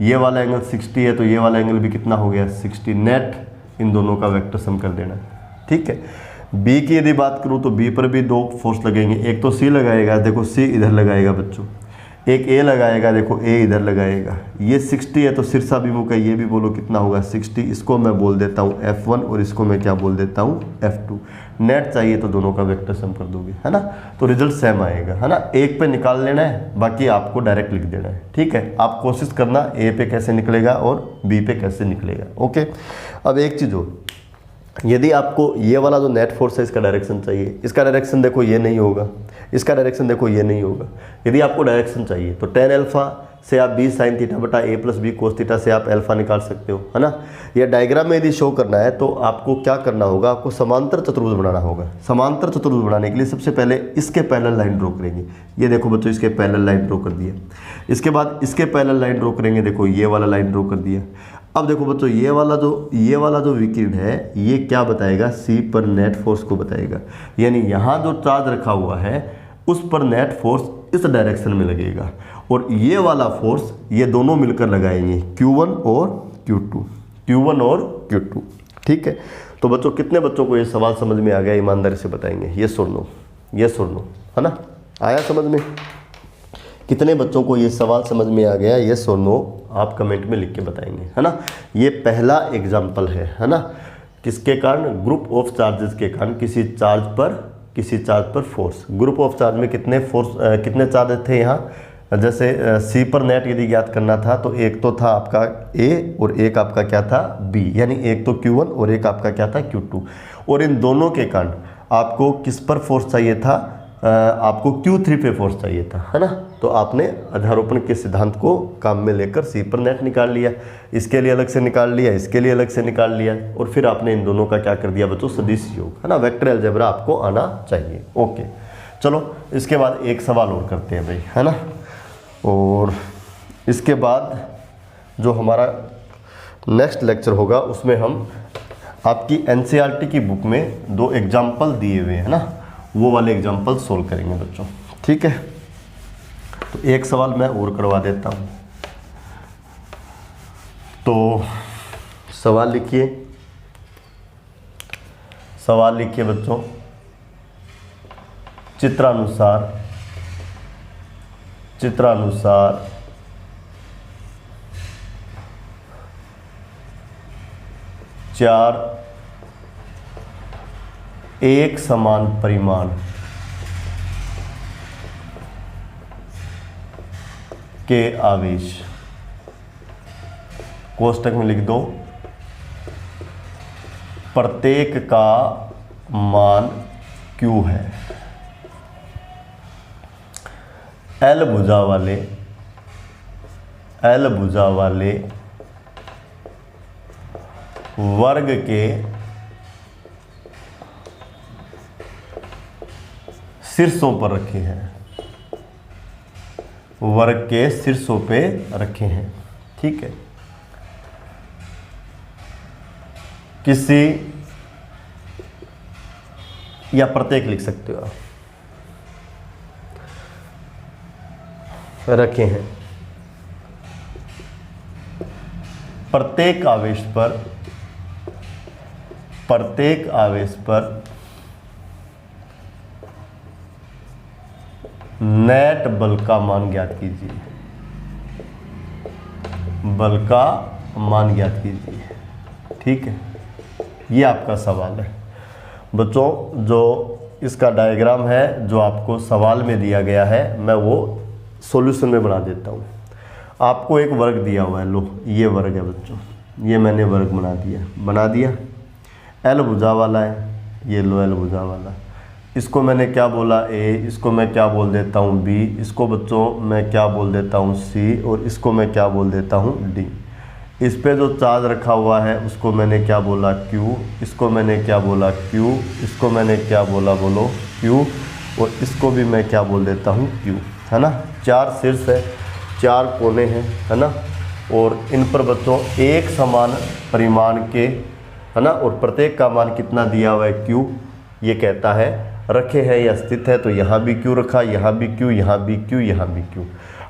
ये वाला एंगल 60 है तो ये वाला एंगल भी कितना हो गया? 60। नेट इन दोनों का वेक्टर सम कर देना। ठीक है, B की यदि बात करूँ तो B पर भी 2 फोर्स लगेंगे, एक तो C लगाएगा, देखो C इधर लगाएगा बच्चों, एक ए लगाएगा, देखो ए इधर लगाएगा, ये 60 है तो शीर्षाभिमुख है, ये भी बोलो कितना होगा 60। इसको मैं बोल देता हूँ F1 और इसको मैं क्या बोल देता हूँ F2। नेट चाहिए तो दोनों का वेक्टर सम कर दोगे, है ना, तो रिजल्ट सेम आएगा, है ना। एक पे निकाल लेना है, बाकी आपको डायरेक्ट लिख देना है, ठीक है। आप कोशिश करना ए पे कैसे निकलेगा और बी पे कैसे निकलेगा, ओके। अब एक चीज़ हो, यदि आपको ये वाला जो नेट फोर्स है इसका डायरेक्शन चाहिए, इसका डायरेक्शन देखो ये नहीं होगा, इसका डायरेक्शन देखो ये नहीं होगा। यदि आपको डायरेक्शन चाहिए तो tan अल्फा से आप b sin थीटा बटा a plus B cos theta से आप अल्फा निकाल सकते हो, है ना। ये डायग्राम में यदि शो करना है तो आपको क्या करना होगा, आपको समांतर चतुर्भुज बनाना होगा। समांतर चतुर्भुज बनाने के लिए सबसे पहले इसके पैरेलल लाइन ड्रॉ करेंगे। ये देखो बच्चों, इसके पैरेलल लाइन ड्रॉ कर दिया। इसके बाद इसके पैरेलल लाइन ड्रॉ करेंगे, देखो ये वाला लाइन ड्रॉ कर दिया। अब देखो बच्चों, ये वाला जो विकिरण है ये क्या बताएगा, सी पर नेट फोर्स को बताएगा। यानी यहाँ जो चार्ज रखा हुआ है उस पर नेट फोर्स इस डायरेक्शन में लगेगा, और ये वाला फोर्स ये दोनों मिलकर लगाएंगे, Q1 और Q2, Q1 और Q2, ठीक है। तो बच्चों कितने बच्चों को ये सवाल समझ में आ गया, ईमानदारी से बताएंगे, यस और नो, यस और नो, है ना। आया समझ में? कितने बच्चों को ये सवाल समझ में आ गया, यस और नो, आप कमेंट में लिख के बताएंगे, है ना। ये पहला एग्जाम्पल है ना। किसके कारण, ग्रुप ऑफ चार्जेस के कारण किसी चार्ज पर फोर्स। ग्रुप ऑफ चार्ज में कितने चार्ज थे यहाँ, जैसे सी पर नेट यदि ज्ञात करना था तो एक तो था आपका ए और एक आपका क्या था बी, यानी एक तो Q1 और एक आपका क्या था Q2। और इन दोनों के कारण आपको किस पर फोर्स चाहिए था, आपको Q3 पे फोर्स चाहिए था, है ना। तो आपने अध्यारोपण के सिद्धांत को काम में लेकर सी पर नेट निकाल लिया, इसके लिए अलग से निकाल लिया, इसके लिए अलग से निकाल लिया, और फिर आपने इन दोनों का क्या कर दिया बच्चों, सदिश योग, है ना। वेक्टर अलजेब्रा आपको आना चाहिए, ओके। चलो इसके बाद एक सवाल और करते हैं भाई, है ना। और इसके बाद जो हमारा नेक्स्ट लेक्चर होगा उसमें हम आपकी NCERT की बुक में 2 एग्जाम्पल दिए हुए हैं ना, वो वाले एग्जाम्पल सोल्व करेंगे बच्चों, ठीक है। तो एक सवाल मैं और करवा देता हूँ। तो सवाल लिखिए बच्चों, चित्रानुसार चार एक समान परिमाण के आवेश, कोष्टक में लिख दो, प्रत्येक का मान Q है। L भुजा वाले वर्ग के शीर्षों पर रखे हैं, वर्ग के शीर्षों पे रखे हैं, ठीक है। किसी या प्रत्येक लिख सकते हो आप, रखे हैं। प्रत्येक आवेश पर नेट बल का मान ज्ञात कीजिए, ठीक है। ये आपका सवाल है बच्चों। जो इसका डायग्राम है जो आपको सवाल में दिया गया है, मैं वो सॉल्यूशन में बना देता हूँ। आपको एक वर्ग दिया हुआ है, लो ये वर्ग है बच्चों, ये मैंने वर्ग बना दिया। L भुजा वाला है, ये लो L भुजा वाला, इसको मैंने क्या बोला A, इसको मैं क्या बोल देता हूँ B, इसको बच्चों मैं क्या बोल देता हूँ C, और इसको मैं क्या बोल देता हूँ D। इस पे जो चार्ज रखा हुआ है उसको मैंने क्या बोला Q, इसको मैंने क्या बोला Q, इसको मैंने क्या बोला बोलो Q, और इसको भी मैं क्या बोल देता हूँ Q, है ना। 4 शीर्ष है, 4 कोने हैं, है ना। और इन पर बच्चों एक समान परिमाण के, है ना, और प्रत्येक का मान कितना दिया हुआ है Q। ये कहता है रखे हैं या स्थित है, तो यहाँ भी Q रखा, यहाँ भी Q, यहाँ भी Q, यहाँ भी Q।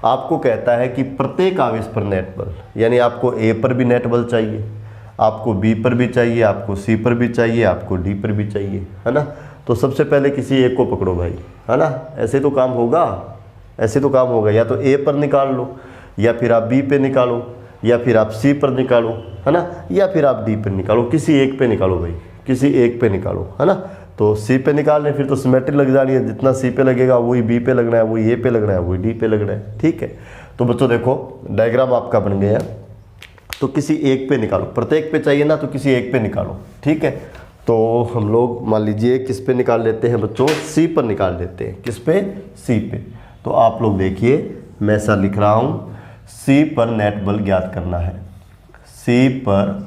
आपको कहता है कि प्रत्येक आवेश पर नेट बल, यानी आपको A पर भी नेट बल चाहिए, आपको B पर भी चाहिए, आपको C पर भी चाहिए, आपको D पर भी चाहिए, है ना। तो सबसे पहले किसी एक को पकड़ो भाई, है ना, ऐसे तो काम होगा, ऐसे तो काम होगा, या तो ए पर निकाल लो, या फिर आप बी पे निकालो, या फिर आप सी पर निकालो, है ना, या फिर आप डी पर निकालो, किसी एक पे निकालो भाई, किसी एक पे निकालो, है ना। तो सी पे निकाल रहे, फिर तो सिमेट्री लग जानी है, जितना सी पे लगेगा वही बी पे लगना है, वही ए पे लगना है, वही डी पे लगना है, ठीक है। तो बच्चों देखो डायग्राम आपका बन गया, तो किसी एक पे निकालो, प्रत्येक पे चाहिए ना, तो किसी एक पे निकालो, ठीक है। तो हम लोग मान लीजिए किस पे निकाल लेते हैं बच्चों, सी पर निकाल लेते हैं, किस पे, सी पे। तो आप लोग देखिए मैं ऐसा लिख रहा हूँ, सी पर नेट बल ज्ञात करना है, सी पर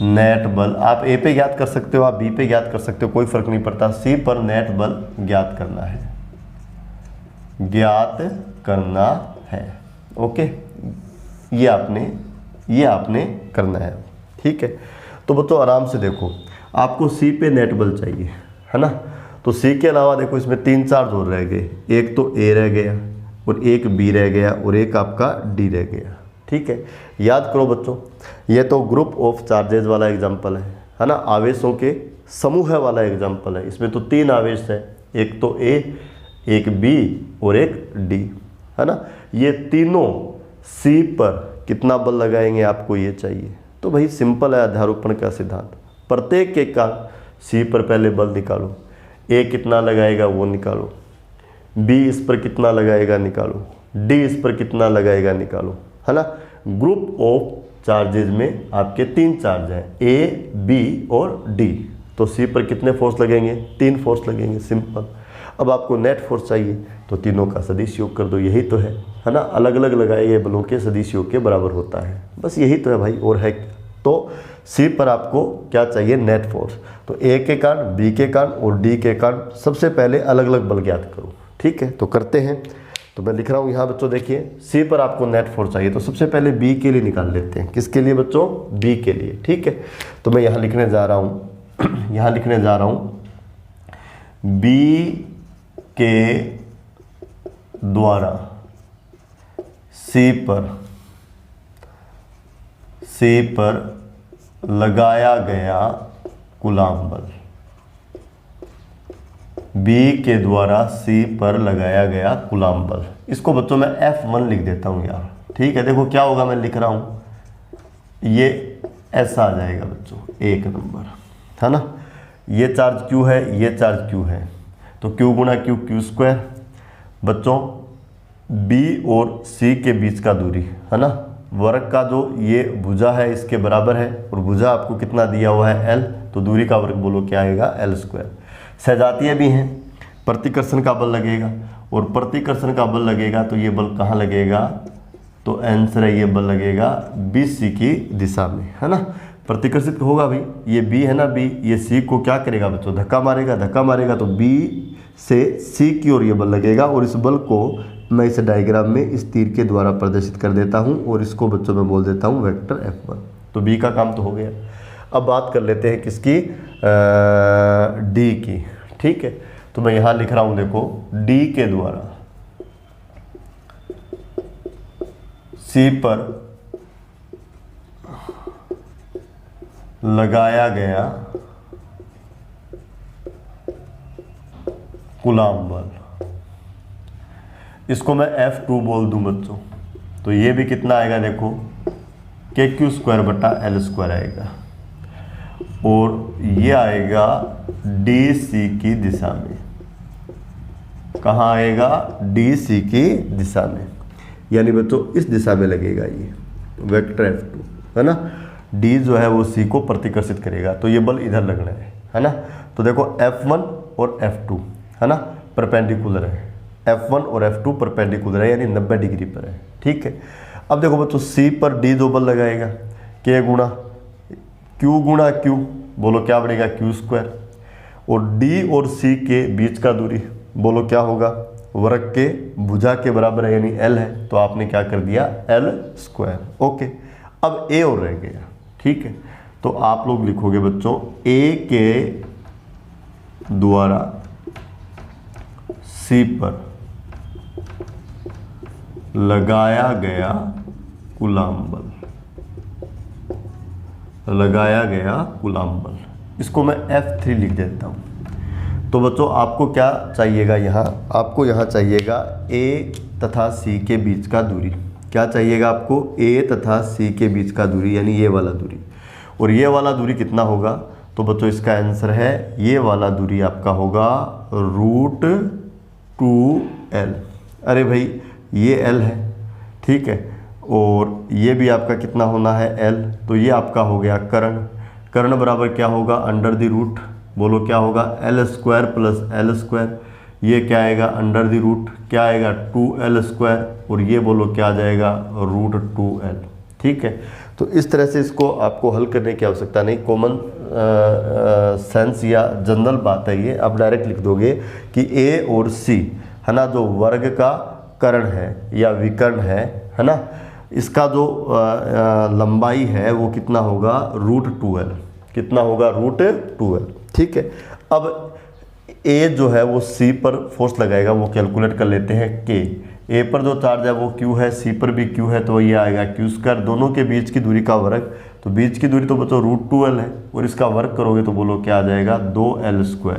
नेट बल, आप ए पे ज्ञात कर सकते हो, आप बी पे ज्ञात कर सकते हो, कोई फर्क नहीं पड़ता, सी पर नेट बल ज्ञात करना है, ज्ञात करना है, ओके, ये आपने करना है, ठीक है। तो बच्चों आराम से देखो, आपको सी पे नेट बल चाहिए, है ना। तो सी के अलावा देखो इसमें 3 चार्ज और रह गए, एक तो ए रह गया, और एक बी रह गया, और एक आपका डी रह गया, ठीक है। याद करो बच्चों, ये तो ग्रुप ऑफ चार्जेस वाला एग्जाम्पल है ना, आवेशों के समूह वाला एग्जाम्पल है। इसमें तो 3 आवेश है, एक तो ए, एक बी और एक डी, है ना। ये तीनों सी पर कितना बल लगाएंगे आपको ये चाहिए। तो भाई सिंपल है अध्यारोपण का सिद्धांत, प्रत्येक के का सी पर पहले बल निकालो, ए कितना लगाएगा वो निकालो, बी इस पर कितना लगाएगा निकालो, डी इस पर कितना लगाएगा निकालो, है ना। ग्रुप ऑफ चार्जेज में आपके 3 चार्ज हैं, ए बी और डी, तो सी पर कितने फोर्स लगेंगे, 3 फोर्स लगेंगे, सिंपल। अब आपको नेट फोर्स चाहिए तो तीनों का सदिश योग कर दो, यही तो है ना। अलग अलग लगाए गए बलों के सदिश योग के बराबर होता है, बस यही तो है भाई, और है। तो सी पर आपको क्या चाहिए, नेट फोर्स। तो ए के कारण, बी के कारण और डी के कारण सबसे पहले अलग अलग बल ज्ञात करो, ठीक है। तो करते हैं, तो मैं लिख रहा हूँ यहाँ बच्चों, देखिए सी पर आपको नेट फोर्स चाहिए, तो सबसे पहले बी के लिए निकाल लेते हैं। किसके लिए बच्चों, बी के लिए, ठीक है। तो मैं यहाँ लिखने जा रहा हूँ, यहाँ लिखने जा रहा हूँ, बी के द्वारा सी पर लगाया गया कूलाम बल, बी के द्वारा सी पर लगाया गया कूलाम बल। इसको बच्चों मैं F1 लिख देता हूँ यार, ठीक है। देखो क्या होगा, मैं लिख रहा हूँ, ये ऐसा आ जाएगा बच्चों, 1 नंबर, है ना। ये चार्ज Q है, ये चार्ज Q है, तो Q गुणा Q, Q स्क्वायर। बच्चों B और C के बीच का दूरी, है ना, वर्ग का जो ये भुजा है इसके बराबर है, और भुजा आपको कितना दिया हुआ है, L, तो दूरी का वर्ग बोलो क्या आएगा, L स्क्वायर। सहजातीय भी हैं, प्रतिकर्षण का बल लगेगा, और प्रतिकर्षण का बल लगेगा तो ये बल कहाँ लगेगा, तो आंसर है ये बल लगेगा BC की दिशा में, है ना। प्रतिकर्षित होगा भाई, ये B है ना, B, ये C को क्या करेगा बच्चों, धक्का मारेगा, धक्का मारेगा, तो B से C की ओर ये बल लगेगा, और इस बल को मैं इस डायग्राम में इस तीर के द्वारा प्रदर्शित कर देता हूँ, और इसको बच्चों में बोल देता हूँ वेक्टर F1। तो B का काम तो हो गया। अब बात कर लेते हैं किसकी, D की, ठीक है। तो मैं यहाँ लिख रहा हूँ, देखो D के द्वारा C पर लगाया गया कूलाम बल, इसको मैं F2 बोल दूं बच्चों, तो ये भी कितना आएगा, देखो KQ स्क्वायर बटा L स्क्वायर आएगा, और ये आएगा DC की दिशा में। कहाँ आएगा, DC की दिशा में, यानी बच्चों इस दिशा में लगेगा ये वेक्टर F2, है ना। D जो है वो C को प्रतिकर्षित करेगा, तो ये बल इधर लगना है ना। तो देखो F1 और F2, है ना, परपेंडिकुलर है, F1 और F2 परपेंडिकुलर है, यानी 90 डिग्री पर है, ठीक है। अब देखो बच्चों C पर D जो बल लगाएगा, K गुणा Q, बोलो क्या बढ़ेगा, Q स्क्वायर, और D और C के बीच का दूरी बोलो क्या होगा, वर्ग के भुजा के बराबर है, यानी L है, तो आपने क्या कर दिया, L स्क्वायर, ओके। अब A और रह गया, ठीक है। तो आप लोग लिखोगे बच्चों, A के द्वारा C पर लगाया गया कूलाम बल, लगाया गया कूलाम बल, इसको मैं F3 लिख देता हूँ। तो बच्चों आपको क्या चाहिएगा, यहाँ आपको यहाँ चाहिएगा ए तथा सी के बीच का दूरी। क्या चाहिएगा आपको, ए तथा सी के बीच का दूरी, यानी ये वाला दूरी। और ये वाला दूरी कितना होगा, तो बच्चों इसका आंसर है ये वाला दूरी आपका होगा √2l। अरे भाई ये l है, ठीक है, और ये भी आपका कितना होना है l, तो ये आपका हो गया कर्ण। कर्ण बराबर क्या होगा, अंडर द रूट, बोलो क्या होगा, l² प्लस l²। ये क्या आएगा, अंडर द रूट क्या आएगा 2l², और ये बोलो क्या आ जाएगा √2l। ठीक है, तो इस तरह से इसको आपको हल करने की आवश्यकता नहीं, कॉमन सेंस या जनरल बात है ये। आप डायरेक्ट लिख दोगे कि ए और सी है ना, जो वर्ग का कर्ण है या विकर्ण है ना, इसका जो लंबाई है वो कितना होगा √2l। कितना होगा √2l। ठीक है, अब ए जो है वो सी पर फोर्स लगाएगा, वो कैलकुलेट कर लेते हैं के। ए पर जो चार्ज है वो क्यू है, सी पर भी क्यू है, तो ये आएगा q²। दोनों के बीच की दूरी का वर्ग, तो बीच की दूरी तो बच्चों √2l है, और इसका वर्ग करोगे तो बोलो क्या आ जाएगा 2l²।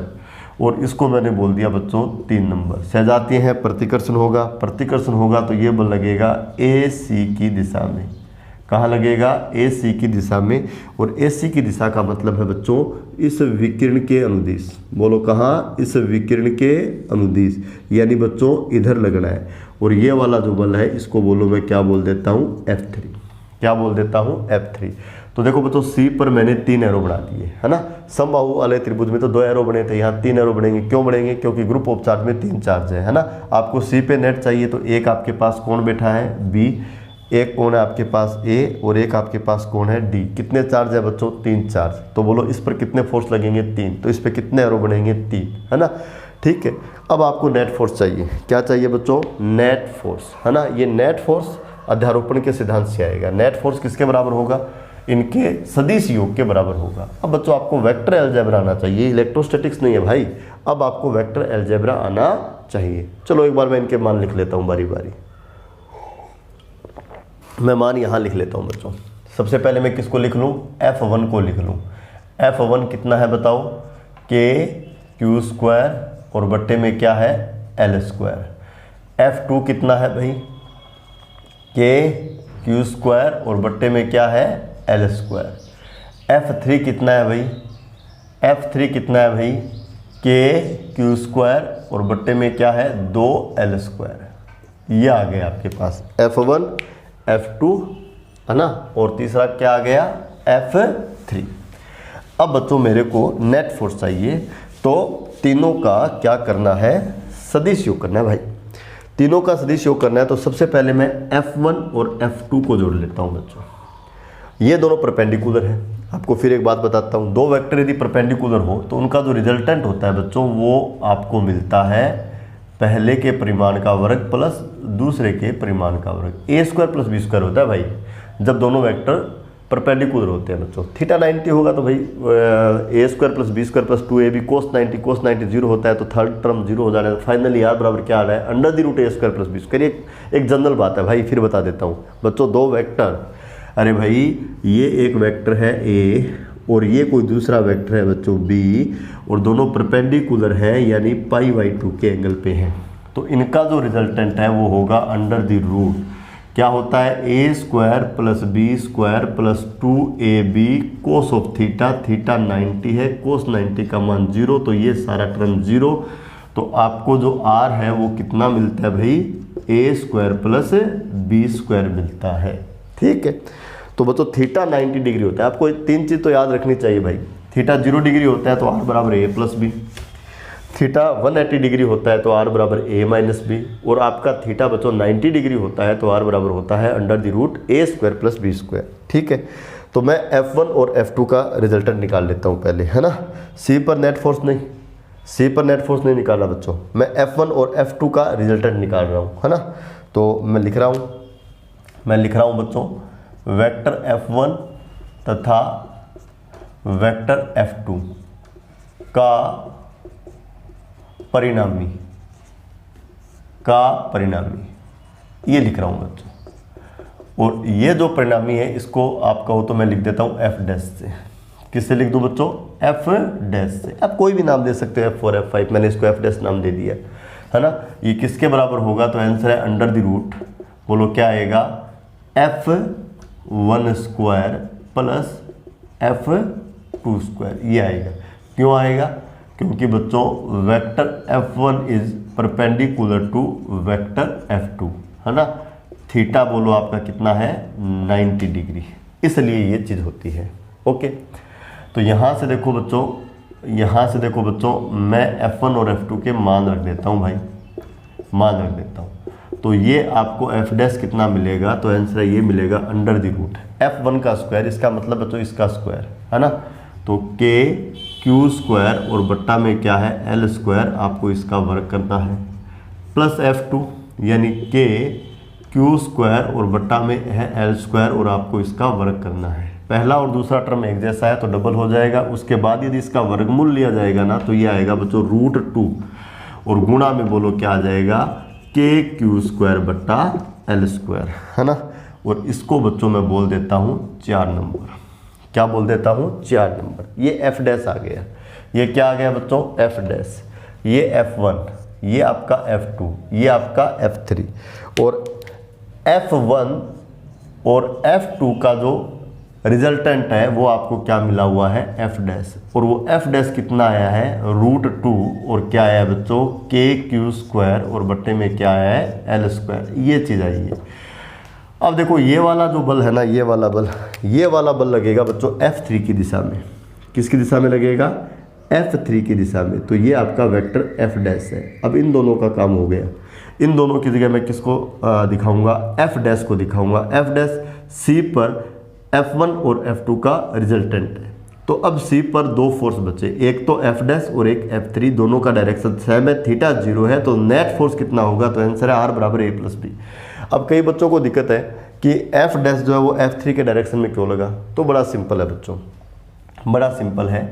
और इसको मैंने बोल दिया बच्चों 3 नंबर। सहजाती हैं प्रतिकर्षण होगा, प्रतिकर्षण होगा तो ये बल लगेगा ए सी की दिशा में। कहाँ लगेगा, ए सी की दिशा में। और ए सी की दिशा का मतलब है बच्चों इस विकिरण के अनुदिश। बोलो कहाँ, इस विकिरण के अनुदिश, यानी बच्चों इधर लगना है। और ये वाला जो बल है इसको बोलो मैं क्या बोल देता हूँ F3। क्या बोल देता हूँ F3। तो देखो बच्चों सी पर मैंने 3 एरो बना दिए है ना, समबाहु वाले त्रिभुज में तो 2 एरो बने थे, यहाँ 3 एरो बनेंगे। क्यों बनेंगे, क्योंकि ग्रुप ऑफ चार्ज में 3 चार्ज है ना। आपको सी पे नेट चाहिए तो एक आपके पास कौन बैठा है बी, एक कौन है आपके पास ए, और एक आपके पास कौन है डी। कितने चार्ज है बच्चों, 3 चार्ज। तो बोलो इस पर कितने फोर्स लगेंगे 3, तो इस पर कितने एरो बनेंगे 3 है ना। ठीक है, अब आपको नेट फोर्स चाहिए। क्या चाहिए बच्चों, नेट फोर्स है ना। ये नेट फोर्स अध्यारोपण के सिद्धांत से आएगा। नेट फोर्स किसके बराबर होगा, इनके सदिश योग के बराबर होगा। अब बच्चों आपको वेक्टर अलजेब्रा आना चाहिए, इलेक्ट्रोस्टैटिक्स नहीं है भाई। अब आपको वेक्टर अलजेब्रा आना चाहिए। चलो एक बार मैं इनके मान लिख लेता हूँ बारी बारी। मैं मान यहाँ लिख लेता हूँ बच्चों। सबसे पहले मैं किसको लिख लूँ, F1 को लिख लूँ। F1 कितना है बताओ, KQ² और बट्टे में क्या है L²। F2 कितना है भाई, KQ² और बट्टे में क्या है L²। F3 कितना है भाई, F3 कितना है भाई, KQ² और बट्टे में क्या है 2L²। ये आ गया आपके पास F1, F2 है ना, और तीसरा क्या आ गया F3। अब बच्चों मेरे को नेट फोर्स चाहिए, तो तीनों का क्या करना है, सदिश योग करना है भाई। तीनों का सदिश योग करना है, तो सबसे पहले मैं F1 और F2 को जोड़ लेता हूं बच्चों। ये दोनों परपेंडिकुलर हैं। आपको फिर एक बात बताता हूं, दो वेक्टर यदि परपेंडिकुलर हो तो उनका जो रिजल्टेंट होता है बच्चों वो आपको मिलता है पहले के परिमाण का वर्ग प्लस दूसरे के परिमाण का वर्ग। a² प्लस b² होता है भाई जब दोनों वेक्टर परपेंडिकुलर होते हैं बच्चों। थीटा 90 होगा तो भाई a² plus b² plus 2ab cos 90 0 होता है, तो थर्ड टर्म 0 हो जाना है। फाइनली यार बराबर क्या आ रहा है, under the root a² plus b²। एक जनरल बात है भाई, फिर बता देता हूँ बच्चों। दो वेक्टर, अरे भाई ये एक वेक्टर है a और ये कोई दूसरा वेक्टर है बच्चों b, और दोनों परपेंडिकुलर हैं यानी π/2 के एंगल पे हैं, तो इनका जो रिजल्टेंट है वो होगा अंडर द रूट क्या होता है a² plus b² plus 2ab cos of theta. Theta 90 है, कोस 90 का मान 0, तो ये सारा टर्म 0। तो आपको जो r है वो कितना मिलता है भाई, a² प्लस b² मिलता है। ठीक है, तो बच्चों थीटा 90 डिग्री होता है। आपको 3 चीज़ तो याद रखनी चाहिए भाई। थीटा 0 डिग्री होता है तो r बराबर a plus B. Theta 180 degree होता है तो r बराबर a माइनस बी। और आपका थीटा बच्चों 90 डिग्री होता है तो r बराबर होता है under the root a² plus b²। ठीक है, तो मैं F1 और F2 का रिजल्टेंट निकाल लेता हूँ पहले, है ना। C पर नेट फोर्स नहीं निकाला बच्चों, मैं F1 और F2 का रिजल्टेंट निकाल रहा हूँ, है ना। तो मैं लिख रहा हूँ बच्चों वेक्टर F1 तथा वेक्टर F2 का परिणामी ये लिख रहा हूँ बच्चों। और ये जो परिणामी है इसको आप कहो तो मैं लिख देता हूँ F' से। किससे लिख दूं बच्चों, एफ डैश से। आप कोई भी नाम दे सकते हो, F4 F5, मैंने इसको एफ डैश नाम दे दिया है ना। ये किसके बराबर होगा, तो आंसर है अंडर द रूट, बोलो क्या आएगा, F1 square plus F2 square, ये आएगा। क्यों आएगा, क्योंकि बच्चों vector F1 is perpendicular to vector F2, है ना। थीटा बोलो आपका कितना है, 90 डिग्री, इसलिए ये चीज़ होती है। ओके, तो यहाँ से देखो बच्चों, यहाँ से देखो बच्चों, मैं F1 और F2 के मान रख देता हूँ भाई, मान रख देता हूँ। तो ये आपको एफ डैश कितना मिलेगा, तो आंसर ये मिलेगा अंडर द रूट F1 का स्क्वायर, इसका मतलब बच्चों इसका स्क्वायर, है ना। तो के क्यू स्क्वायर और बट्टा में क्या है, एल स्क्वायर, आपको इसका वर्क करना है, प्लस F2 यानी के क्यू स्क्वायर और बट्टा में है एल स्क्वायर और आपको इसका वर्क करना है। पहला और दूसरा टर्म एक जैसा है तो डबल हो जाएगा। उसके बाद यदि इसका वर्गमूल लिया जाएगा ना, तो ये आएगा बच्चों √2 और गुणा में बोलो क्या आ जाएगा, के क्यू स्क्वायर बट्टा एल स्क्वायर, है ना। और इसको बच्चों मैं बोल देता हूँ 4 नंबर। क्या बोल देता हूँ, 4 नंबर। ये एफ डैश आ गया, ये क्या आ गया बच्चों, एफ डैश, ये F1, ये आपका F2, ये आपका F3, और F1 और F2 का जो रिजल्टेंट है वो आपको क्या मिला हुआ है, एफ डैश, और वो एफ डैश कितना आया है, √2 और क्या आया है बच्चों, के क्यू स्क्वायर और बट्टे में क्या आया है, एल स्क्वायर, ये चीज़ आई है। अब देखो ये वाला जो बल है ना, ये वाला बल लगेगा बच्चों F3 की दिशा में। किसकी दिशा में लगेगा, F3 की दिशा में। तो ये आपका वेक्टर एफ डैश है। अब इन दोनों का काम हो गया, इन दोनों की जगह मैं किसको दिखाऊंगा, एफ डैश को दिखाऊंगा। एफ डैश सी पर F1 और F2 का रिजल्टेंट है। तो अब C पर 2 फोर्स बचे, एक तो F डैश और एक F3, दोनों का डायरेक्शन सेम है, थीटा 0 है, तो नेट फोर्स कितना होगा, तो आंसर है R बराबर A + B। अब कई बच्चों को दिक्कत है कि F डैश जो है वो F3 के डायरेक्शन में क्यों लगा, तो बड़ा सिंपल है बच्चों, बड़ा सिंपल है।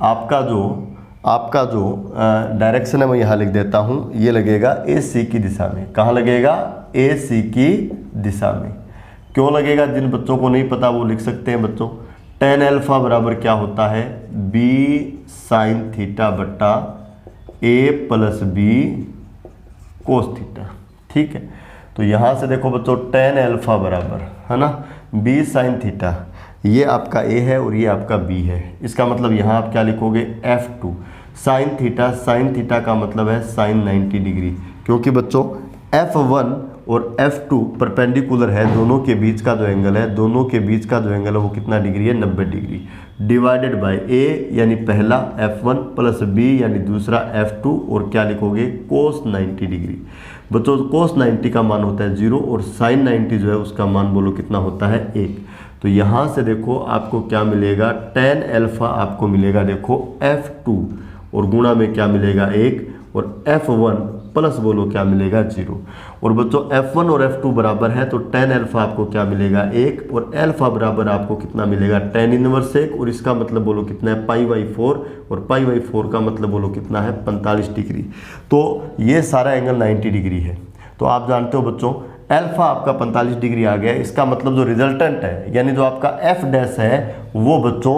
आपका जो डायरेक्शन है मैं यहाँ लिख देता हूँ, ये लगेगा AC की दिशा में। कहाँ लगेगा, AC की दिशा में। क्यों लगेगा, जिन बच्चों को नहीं पता वो लिख सकते हैं बच्चों, tan अल्फा बराबर क्या होता है, B sin थीटा बट्टा A + B cos थीटा, ठीक है। तो यहाँ से देखो बच्चों tan अल्फा बराबर, है ना, B sin थीटा, ये आपका A है और ये आपका B है। इसका मतलब यहाँ आप क्या लिखोगे, F2 sin थीटा का मतलब है sin 90 डिग्री, क्योंकि बच्चों F1 और F2 परपेंडिकुलर है, दोनों के बीच का जो एंगल है, वो कितना डिग्री है, 90 डिग्री, डिवाइडेड बाय A यानी पहला F1 प्लस B यानी दूसरा F2 और क्या लिखोगे, cos 90 डिग्री। बच्चों cos 90 का मान होता है 0 और sin 90 जो है उसका मान बोलो कितना होता है, 1। तो यहाँ से देखो आपको क्या मिलेगा, tan अल्फा आपको मिलेगा देखो F2 और गुणा में क्या मिलेगा, 1, और F1 प्लस बोलो क्या मिलेगा, 0। और बच्चों F1 और F2 बराबर है तो tan अल्फा आपको क्या मिलेगा, 1, और अल्फा बराबर आपको कितना मिलेगा, tan इनवर्स 1, और इसका मतलब बोलो कितना है, π/4, और π/4 का मतलब बोलो कितना है, 45 डिग्री। तो ये सारा एंगल 90 डिग्री है। तो आप जानते हो बच्चों अल्फा आपका 45 डिग्री आ गया, इसका मतलब जो रिजल्टेंट है यानी जो आपका एफ डैश है वो बच्चों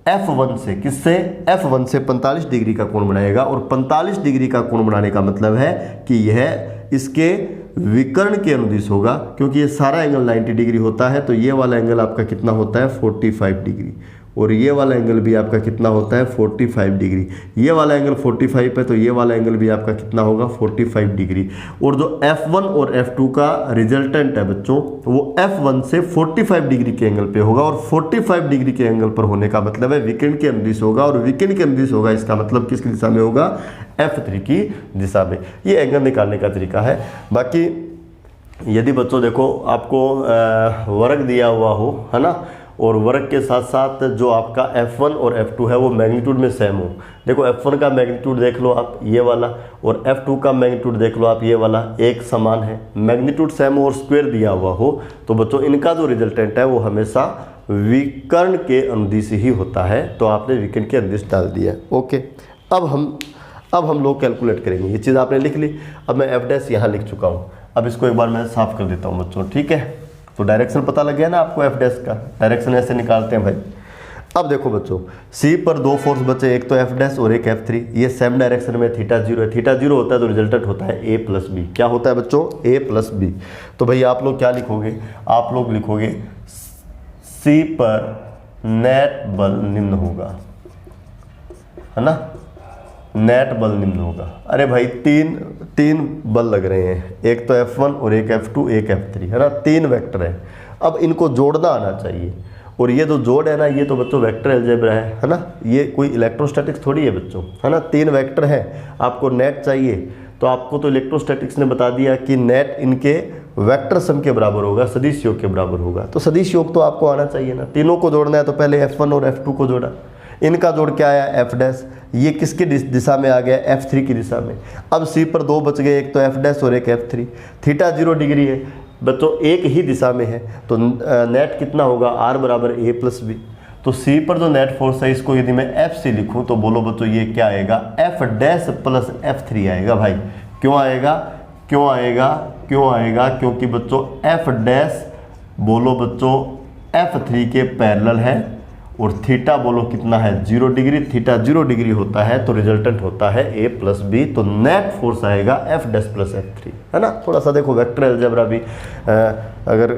F1 से, किससे, F1 से 45 डिग्री का कोण बनाएगा, और 45 डिग्री का कोण बनाने का मतलब है कि यह इसके विकर्ण के अनुदिश होगा, क्योंकि ये सारा एंगल 90 डिग्री होता है। तो ये वाला एंगल आपका कितना होता है, 45 डिग्री, और ये वाला एंगल भी आपका कितना होता है, 45 डिग्री। ये वाला एंगल 45 है तो ये वाला एंगल भी आपका कितना होगा, 45 डिग्री। और जो F1 और F2 का रिजल्टेंट है बच्चों, वो F1 से 45 डिग्री के एंगल पे होगा, और 45 डिग्री के एंगल पर होने का मतलब है विकर्ण के अनुदिश होगा, और विकर्ण के अनुदिश होगा इसका मतलब किसकी दिशा में होगा, F3 की दिशा में। ये एंगल निकालने का तरीका है। बाकी यदि बच्चों देखो आपको वर्ग दिया हुआ हो, है ना, और वर्ग के साथ साथ जो आपका F1 और F2 है वो मैग्नीट्यूड में सेम हो, देखो F1 का मैग्नीट्यूड देख लो आप ये वाला, और F2 का मैग्नीट्यूड देख लो आप ये वाला, एक समान है, मैग्नीट्यूड सेम हो और स्क्वायर दिया हुआ हो, तो बच्चों इनका जो रिजल्टेंट है वो हमेशा विकर्ण के अनुदिश ही होता है। तो आपने विकर्ण के अनुदिश डाल दिया। ओके, अब हम लोग कैलकुलेट करेंगे। ये चीज़ आपने लिख ली, अब मैं एफ डैश यहाँ लिख चुका हूँ। अब इसको एक बार मैं साफ कर देता हूँ बच्चों, ठीक है। तो डायरेक्शन पता लग गया ना आपको, एफ डैश का डायरेक्शन ऐसे निकालते हैं भाई। अब देखो बच्चों, सी पर दो फोर्स बचे, एक तो एफ डैश और एक एफ थ्री। ये सेम डायरेक्शन में थीटा जीरो है, थीटा जीरो होता है तो रिजल्टेंट होता है ए प्लस बी। क्या होता है बच्चों? ए प्लस बी। तो भाई आप लोग क्या लिखोगे? आप लोग लिखोगे सी पर नेट बल निम्न होगा, है ना, नेट बल निम्न होगा। अरे भाई तीन बल लग रहे हैं, एक तो F1 और एक F2 एक F3, है ना, तीन वेक्टर है। अब इनको जोड़ना आना चाहिए, और ये जो जोड़ है ना, ये तो बच्चों वेक्टर अलजेब्रा है ना, ये कोई इलेक्ट्रोस्टैटिक्स थोड़ी है बच्चों, है ना। तीन वेक्टर है, आपको नेट चाहिए, तो आपको तो इलेक्ट्रोस्टैटिक्स ने बता दिया कि नेट इनके वेक्टर सम के बराबर होगा, सदिश योग के बराबर होगा। तो सदिश योग तो आपको आना चाहिए ना। तीनों को जोड़ना है तो पहले F1 और F2 को जोड़ा, इनका जोड़ क्या आया? F dash. ये किसकी दिशा में आ गया? F3 की दिशा में। अब सी पर दो बच गए, एक तो एफ डैश और एक F3। थीटा 0 डिग्री है बच्चों, एक ही दिशा में है, तो नेट कितना होगा? R बराबर ए प्लस बी। तो सी पर जो नेट फोर्स है, इसको यदि मैं FC लिखूं तो बोलो बच्चों ये क्या आएगा? एफ डैश प्लस F3 आएगा। भाई क्यों आएगा? क्यों आएगा? क्यों आएगा? क्योंकि बच्चों एफ डैश बोलो बच्चों F3 के पैरेलल है, और थीटा बोलो कितना है? 0 डिग्री। थीटा 0 डिग्री होता है तो रिजल्टेंट होता है ए प्लस बी। तो नेट फोर्स आएगा एफ डैश प्लस F3, है ना। थोड़ा सा देखो वेक्टर अलजेब्रा भी अगर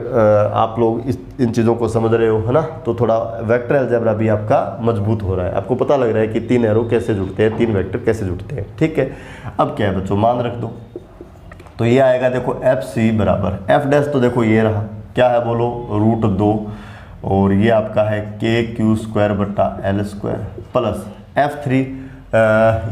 आप लोग इन चीज़ों को समझ रहे हो, है ना, तो थोड़ा वेक्टर अलजेब्रा भी आपका मजबूत हो रहा है। आपको पता लग रहा है कि तीन एरो कैसे जुड़ते हैं, तीन वेक्टर कैसे जुड़ते हैं, ठीक है। अब क्या है बच्चों, मान रख दो, तो ये आएगा देखो एफ सी बराबर एफ डैश, तो देखो ये रहा, क्या है बोलो? √2, और ये आपका है KQ² बटा L² प्लस F3,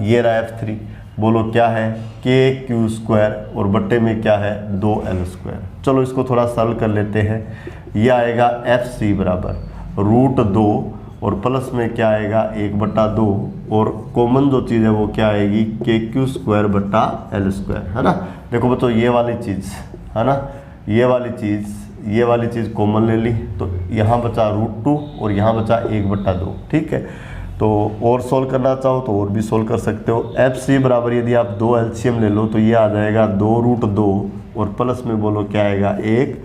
ये रहा F3, बोलो क्या है? KQ² और बट्टे में क्या है? 2L²। चलो इसको थोड़ा सरल कर लेते हैं। ये आएगा FC बराबर √2 और प्लस में क्या आएगा? 1/2, और कॉमन जो चीज़ है वो क्या आएगी? KQ² बटा L², है ना। देखो बच्चों ये वाली चीज़, है ना, ये वाली चीज़ कॉमन ले ली, तो यहाँ बचा √2 और यहाँ बचा 1/2, ठीक है। तो और सोल्व करना चाहो तो और भी सोल्व कर सकते हो। FC बराबर यदि आप 2 LCM ले लो तो ये आ जाएगा 2√2 और प्लस में बोलो क्या आएगा? 1,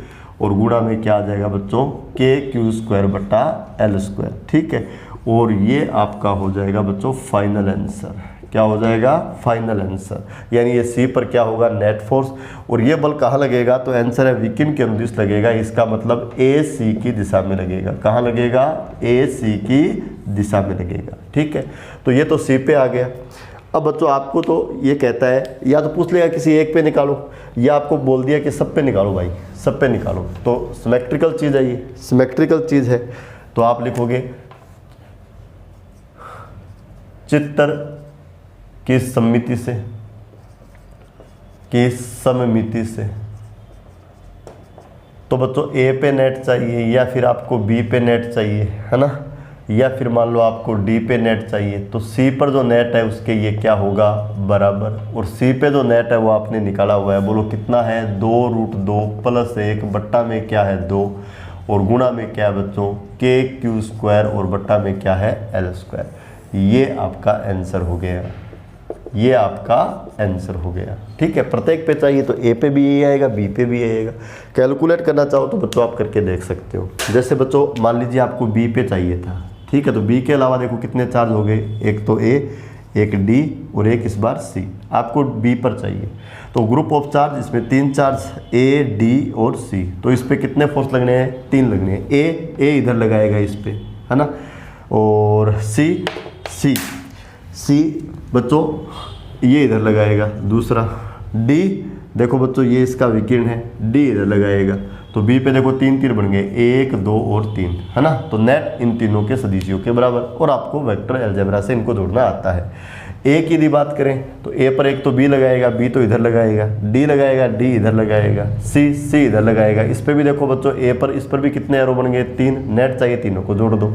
और गुणा में क्या आ जाएगा बच्चों? KQ² बटा L², ठीक है। और ये आपका हो जाएगा बच्चों फाइनल आंसर। क्या हो जाएगा? Final answer. यानी ये सी पर क्या होगा? Net force. और ये बल कहाँ लगेगा? तो आंसर है विकिन के अनुदिश लगेगा। इसका मतलब AC की दिशा में लगेगा। कहाँ लगेगा? AC की दिशा में लगेगा, ठीक है। तो ये तो सी पे आ गया। अब बच्चों आपको तो ये कहता है, या तो पूछ लेगा किसी एक पे निकालो, या आपको बोल दिया कि सब पे निकालो भाई, सब पे निकालो। तो सिमेट्रिकल चीज़ है, ये सिमेट्रिकल चीज़ है, तो आप लिखोगे चित्र की सममिति से, की सममिति से। तो बच्चों ए पे नेट चाहिए, या फिर आपको बी पे नेट चाहिए, है ना, या फिर मान लो आपको डी पे नेट चाहिए। तो सी पर जो नेट है उसके ये क्या होगा? बराबर, और सी पे जो नेट है वो आपने निकाला हुआ है, बोलो कितना है? 2√2 प्लस 1 बट्टा में क्या है? 2, और गुणा में क्या है बच्चों? KQ² और बट्टा में क्या है? L²। ये आपका आंसर हो गया, ये आपका आंसर हो गया, ठीक है। प्रत्येक पे चाहिए तो ए पे भी यही आएगा, बी पे भी यही आएगा। कैलकुलेट करना चाहो तो बच्चों आप करके देख सकते हो। जैसे बच्चों मान लीजिए आपको बी पे चाहिए था, ठीक है, तो बी के अलावा देखो कितने चार्ज हो गए? एक तो ए, एक डी और एक इस बार सी। आपको बी पर चाहिए तो ग्रुप ऑफ चार्ज, इसमें 3 चार्ज ए, डी और सी। तो इस पर कितने फोर्स लगने हैं? 3 लगने हैं। ए इधर लगाएगा इस पर, है ना, और सी बच्चों ये इधर लगाएगा दूसरा। डी देखो बच्चों ये इसका विकिरण है, डी इधर लगाएगा। तो बी पे देखो 3 तीर बन गए, 1, 2 और 3, है ना। तो नेट इन तीनों के सदिशियों के बराबर, और आपको वेक्टर अलजेब्रा से इनको जोड़ना आता है। ए की यदि बात करें तो ए पर एक तो बी लगाएगा, बी तो इधर लगाएगा, डी लगाएगा, डी इधर लगाएगा, सी इधर लगाएगा। इस पर भी देखो बच्चों ए पर, इस पर भी कितने एरो बन गए? 3। नेट चाहिए, तीनों को जोड़ दो।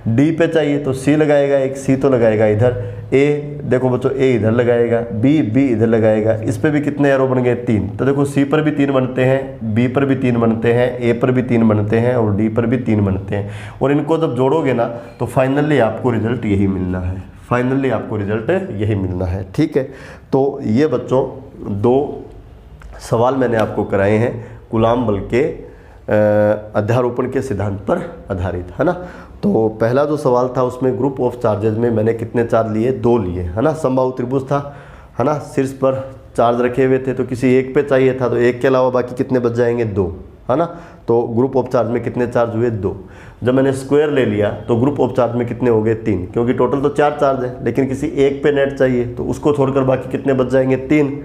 डी पे चाहिए तो सी लगाएगा, एक सी तो लगाएगा इधर। ए देखो बच्चों ए इधर लगाएगा, बी इधर लगाएगा। इस पर भी कितने एरो बन गए? 3। तो देखो सी पर भी 3 बनते हैं, बी पर भी 3 बनते हैं, ए पर भी 3 बनते हैं और डी पर भी 3 बनते हैं। और इनको जब जोड़ोगे ना तो फाइनली आपको रिजल्ट यही मिलना है, फाइनली आपको रिजल्ट यही मिलना है, ठीक है। तो ये बच्चों 2 सवाल मैंने आपको कराए हैं कूलाम बल के अध्यारोपण के सिद्धांत पर आधारित, है ना। तो पहला जो सवाल था उसमें ग्रुप ऑफ चार्जेज में मैंने कितने चार्ज लिए, 2 लिए, है ना। समबाहु त्रिभुज था, है ना, शीर्ष पर चार्ज रखे हुए थे तो किसी एक पे चाहिए था, तो एक के अलावा बाकी कितने बच जाएंगे, 2, है ना। तो ग्रुप ऑफ चार्ज में कितने चार्ज हुए, 2। जब मैंने स्क्वायर ले लिया तो ग्रुप ऑफ चार्ज में कितने हो गए, 3, क्योंकि टोटल तो 4 चार्ज है, लेकिन किसी एक पे नेट चाहिए तो उसको छोड़कर बाकी कितने बच जाएंगे, 3,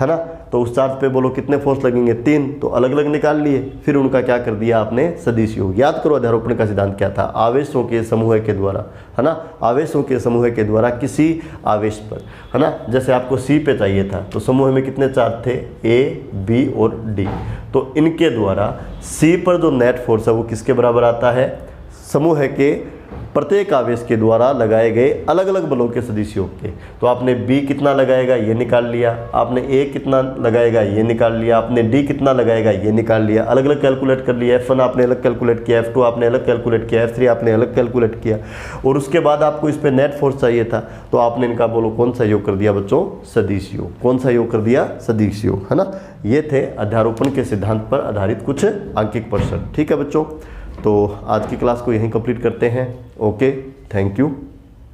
है ना। तो उस चार्ज पे बोलो कितने फोर्स लगेंगे, 3, तो अलग अलग निकाल लिए। फिर उनका क्या कर दिया आपने, सदिश योग। याद करो अध्यारोपण का सिद्धांत क्या था, आवेशों के समूह के द्वारा, है ना, आवेशों के समूह के द्वारा किसी आवेश पर, है ना, जैसे आपको सी पे चाहिए था तो समूह में कितने चार्ज थे, ए, बी और डी, तो इनके द्वारा सी पर जो नेट फोर्स है वो किसके बराबर आता है, समूह के प्रत्येक आवेश के द्वारा लगाए गए अलग अलग बलों के सदिश योग के। तो आपने बी कितना लगाएगा ये निकाल लिया, आपने ए कितना लगाएगा ये निकाल लिया, आपने डी कितना लगाएगा ये निकाल लिया, अलग अलग कैलकुलेट कर लिया। F1 आपने अलग कैलकुलेट किया, F2 आपने अलग कैलकुलेट किया, F3 आपने अलग कैलकुलेट किया, और उसके बाद आपको इस पर नेट फोर्स चाहिए था तो आपने इनका बोलो कौन सा योग कर दिया बच्चों, सदिश योग। कौन सा योग कर दिया, सदिश योग, है ना। ये थे अध्यारोपण के सिद्धांत पर आधारित कुछ आंकिक प्रश्न। ठीक है बच्चों, तो आज की क्लास को यहीं कंप्लीट करते हैं। Okay, thank you.